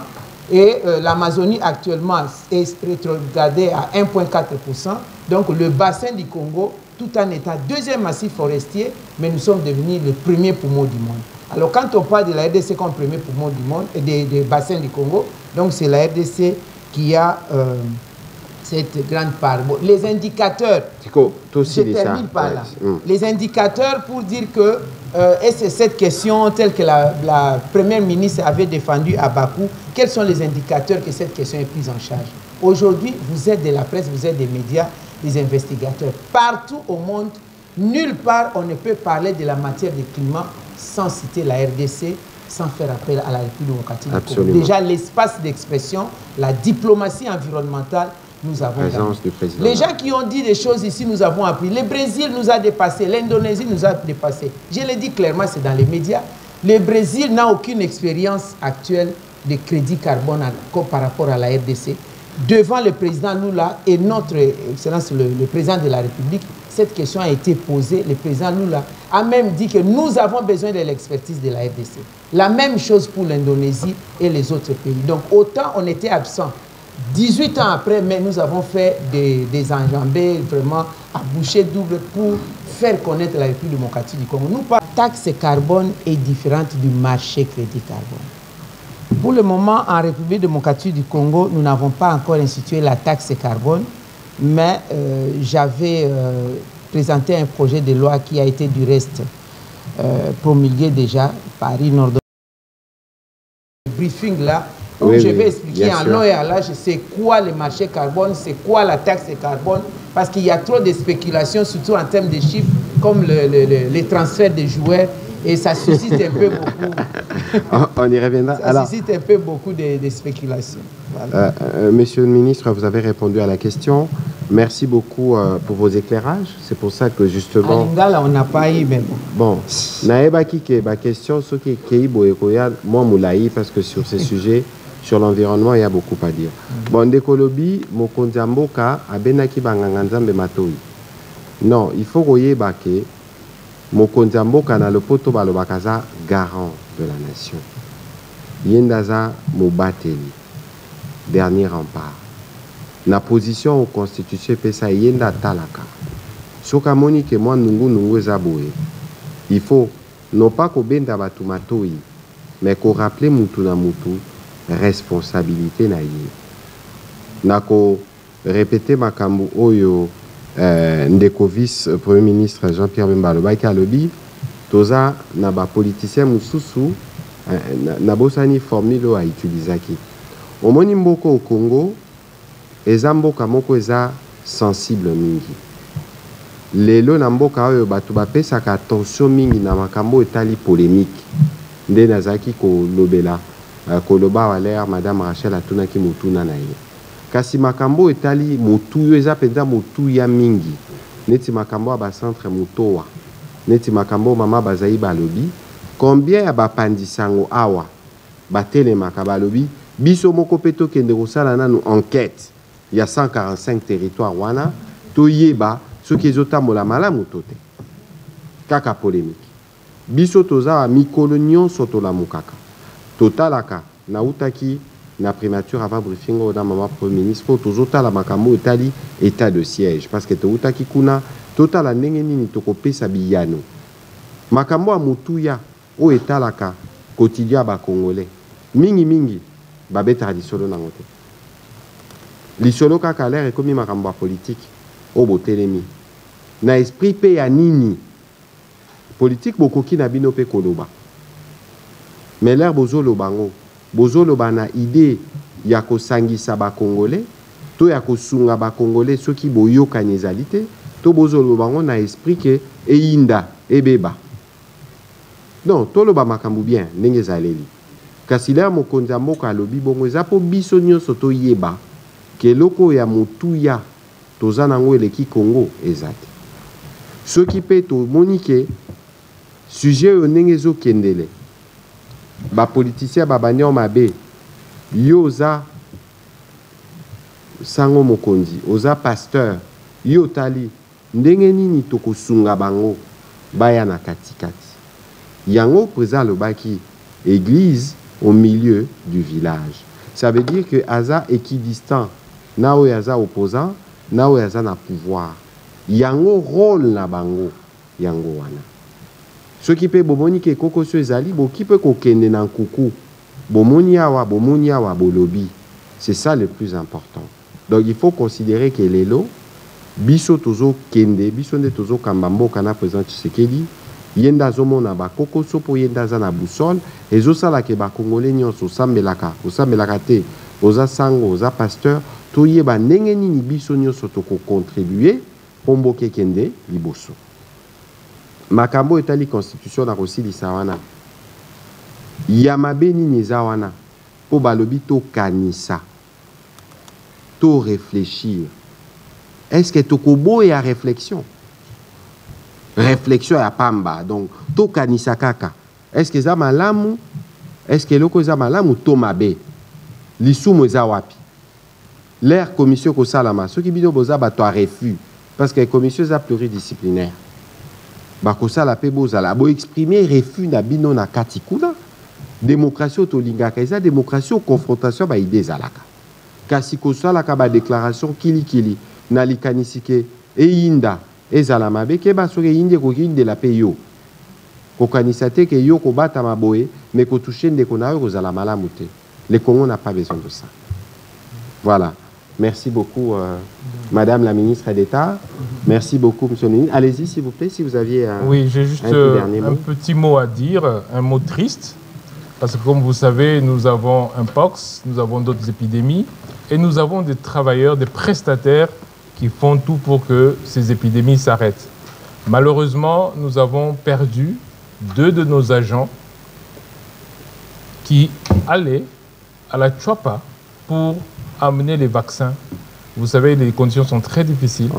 Et l'Amazonie actuellement est rétrogradée à 1,4%. Donc le bassin du Congo, tout en étant deuxième massif forestier, mais nous sommes devenus le premier poumon du monde. Alors quand on parle de la RDC comme premier poumon du monde et des bassins du Congo, donc c'est la RDC qui a cette grande part. Bon, les indicateurs, je termine par là. Les indicateurs pour dire que, et c'est cette question telle que la première ministre avait défendue à Bakou, quels sont les indicateurs que cette question est prise en charge? Aujourd'hui, vous êtes de la presse, vous êtes des médias, des investigateurs. Partout au monde, nulle part on ne peut parler de la matière du climat sans citer la RDC, sans faire appel à la République démocratique du Congo. Déjà, l'espace d'expression, la diplomatie environnementale, nous avons les gens qui ont dit des choses ici, nous avons appris. Le Brésil nous a dépassé, l'Indonésie nous a dépassé. Je l'ai dit clairement, c'est dans les médias. Le Brésil n'a aucune expérience actuelle de crédit carbone par rapport à la RDC. Devant le président Lula et notre Excellence le président de la République, cette question a été posée. Le président Lula a même dit que nous avons besoin de l'expertise de la RDC. La même chose pour l'Indonésie et les autres pays. Donc autant on était absent. 18 ans après, mais nous avons fait des enjambées vraiment à boucher double pour faire connaître la République démocratique du Congo. Nous, la taxe carbone est différente du marché crédit carbone. Pour le moment, en République démocratique du Congo, nous n'avons pas encore institué la taxe carbone, mais j'avais présenté un projet de loi qui a été du reste promulgué déjà par une ordonnance. Briefing là. Donc, je vais expliquer en long et en large c'est quoi le marché carbone, c'est quoi la taxe carbone, parce qu'il y a trop de spéculations, surtout en termes de chiffres, comme les transferts de joueurs, et ça suscite un peu beaucoup. On y reviendra. Ça suscite un peu beaucoup de spéculations. Voilà. Monsieur le ministre, vous avez répondu à la question. Merci beaucoup pour vos éclairages. C'est pour ça que justement... À Lingala, on n'a pas eu, mais bon. Bon, naebaki ke ba question ce qui est boyekoya moi moulaï parce que sur ces sujets, sur l'environnement, il y a beaucoup à dire. Bon, ndekolobi mokonzamboka abenaki banganganzambe matoi. Non, il faut royer baké mokonzamboka na lopoto balobakaza garant de la nation. Yendaza mobateli dernier rempart. Na position au constitution pesa yenda talaka. Soka moni ke moi nungu zaboé. Il faut non pas ko benda batu matoi, mais ko rappeler mutu na mutu responsabilité na ye. Nako répéter makambu oyo ndeko vice premier ministre Jean-Pierre Bemba lobaki alobi toza na ba politicien mususu na bosani formule a utilisaki. Omoni mboko au Congo eza mboka moko eza sensible mingi. Lelo na mboka oyo batu bapesaka attention mingi na makambo etali polémique. Nde nazaki ko lobela koloba waler madame Rachel atunaki mutuna na ye. Kasi makambo etali motu eza penza motu ya mingi. Neti makambo ba centre mutowa. Neti makambo mama bazai balobi. Combien ya bapandisango awa batele makabalobi biso moko peto kende kosala nanu enquête. Il y a 145 territoires wana to yeba ce qui ezotambola malamu tote. Kaka polémique. Biso toza mikolo nyonso tolamukaka. Totalaka na utaki na primature avant briefing au maman premier ministre pour tozota la makambo etali état de siège parce que utaki kuna totala ndenge nini tokopesa biyano makambo amutuya o etalaka quotidien ba congolais mingi babeta lisolo na ngote lisolo kaka l'air et comme makambo politique o botelemi na esprit pe ya nini politique bokoki na bino pe koloba mais l'air bozolo bango bozolo bana idée ya kosangisa ba congolais to ya kosunga ba congolais soki boyoka nezalité to bozolo bango na esprit ke einda ebeba non to lo ba makambu bien ndenge zaleli kasi l'air mokonza mboka alobi bongo eza po biso nyonso to yeba ke loko ya motuya toza nango eleki Congo ezate soki pe to monike sujet o ndenge sango mokonzi oza pasteur yo tali ndenge nini tokosunga bango baya na katikati yango président lobaki église au milieu du village. Ça veut dire que aza équidistant na oyo aza opposant na oyo aza na pouvoir yango rôle na bango yango wana soki pe bomoni ke kokoso ezali boki pe kokende na nkuku bomoni awa bolobi. C'est ça le plus important. Donc il faut considérer que lelo biso tozo kende biso nde tozo kambambo kana président Tshisekedi yenda zomona ba kokoso po yenda za na boussole ezosala ke ba congolais nyonso osambelaka te oza sango oza pasteur toyeba ndenge nini biso nyonso toko contribuer pomboke kende liboso makambo etali constitution na kosilisa wana ya mabe nini eza wana po balobi tokanisa to réfléchir. Est-ce que tokobo ya réflexion ya pamba donc to kanisa kaka est-ce que za malamu est-ce que loko za malamu to mabe lisumu za wapi l'air commission ko salama soki bino boza bato a refus parce que commission za pluridisciplinaire ba ko sala pe bozala bo exprimer refus na bino na katikuna démocratie to lingaka eza démocratie confrontation ba idée zalaka kasi ko sala ka ba déclaration kili na likanisike eyinda ezala mabe ke ba soki yinde ko yinde la pe yo ko kanisa te ke yo ko bata maboye mais ko toucher ndeko na yo ko zala malamu te. Le Congo n'a pas besoin de ça. Voilà. Merci beaucoup Madame la ministre d'État. Merci beaucoup Monsieur le ministre. Allez-y s'il vous plaît si vous aviez oui, j'ai juste un petit mot à dire, un mot triste parce que comme vous savez, nous avons un pox, nous avons d'autres épidémies et nous avons des travailleurs, des prestataires qui font tout pour que ces épidémies s'arrêtent. Malheureusement, nous avons perdu 2 de nos agents qui allaient à la Chouapa pour amener les vaccins. Vous savez, les conditions sont très difficiles.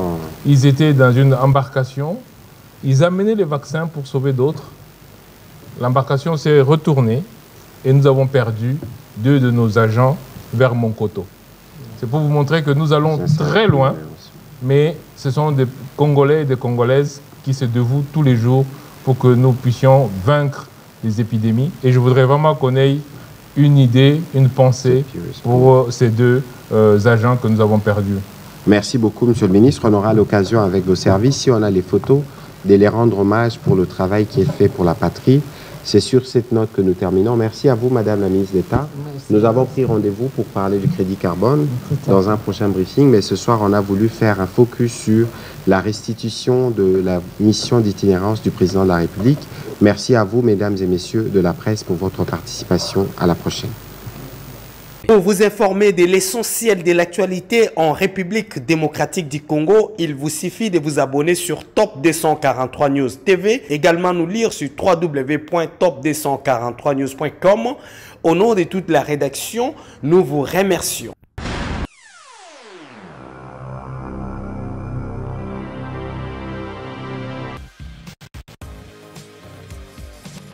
Ils étaient dans une embarcation, ils amenaient les vaccins pour sauver d'autres. L'embarcation s'est retournée et nous avons perdu 2 de nos agents vers Monkoto. C'est pour vous montrer que nous allons très loin, mais ce sont des Congolais et des Congolaises qui se dévouent tous les jours pour que nous puissions vaincre les épidémies. Et je voudrais vraiment qu'on ait une idée, une pensée pour ces 2 agents que nous avons perdus. Merci beaucoup, Monsieur le ministre. On aura l'occasion avec vos services, si on a les photos, de les rendre hommage pour le travail qui est fait pour la patrie. C'est sur cette note que nous terminons. Merci à vous, Madame la ministre d'État. Nous avons pris rendez-vous pour parler du crédit carbone dans un prochain briefing, mais ce soir, on a voulu faire un focus sur la restitution de la mission d'itinérance du président de la République. Merci à vous, Mesdames et Messieurs de la presse, pour votre participation. À la prochaine. Pour vous informer de l'essentiel de l'actualité en République démocratique du Congo, il vous suffit de vous abonner sur Top 243 News TV, également nous lire sur www.top243news.com. Au nom de toute la rédaction, nous vous remercions.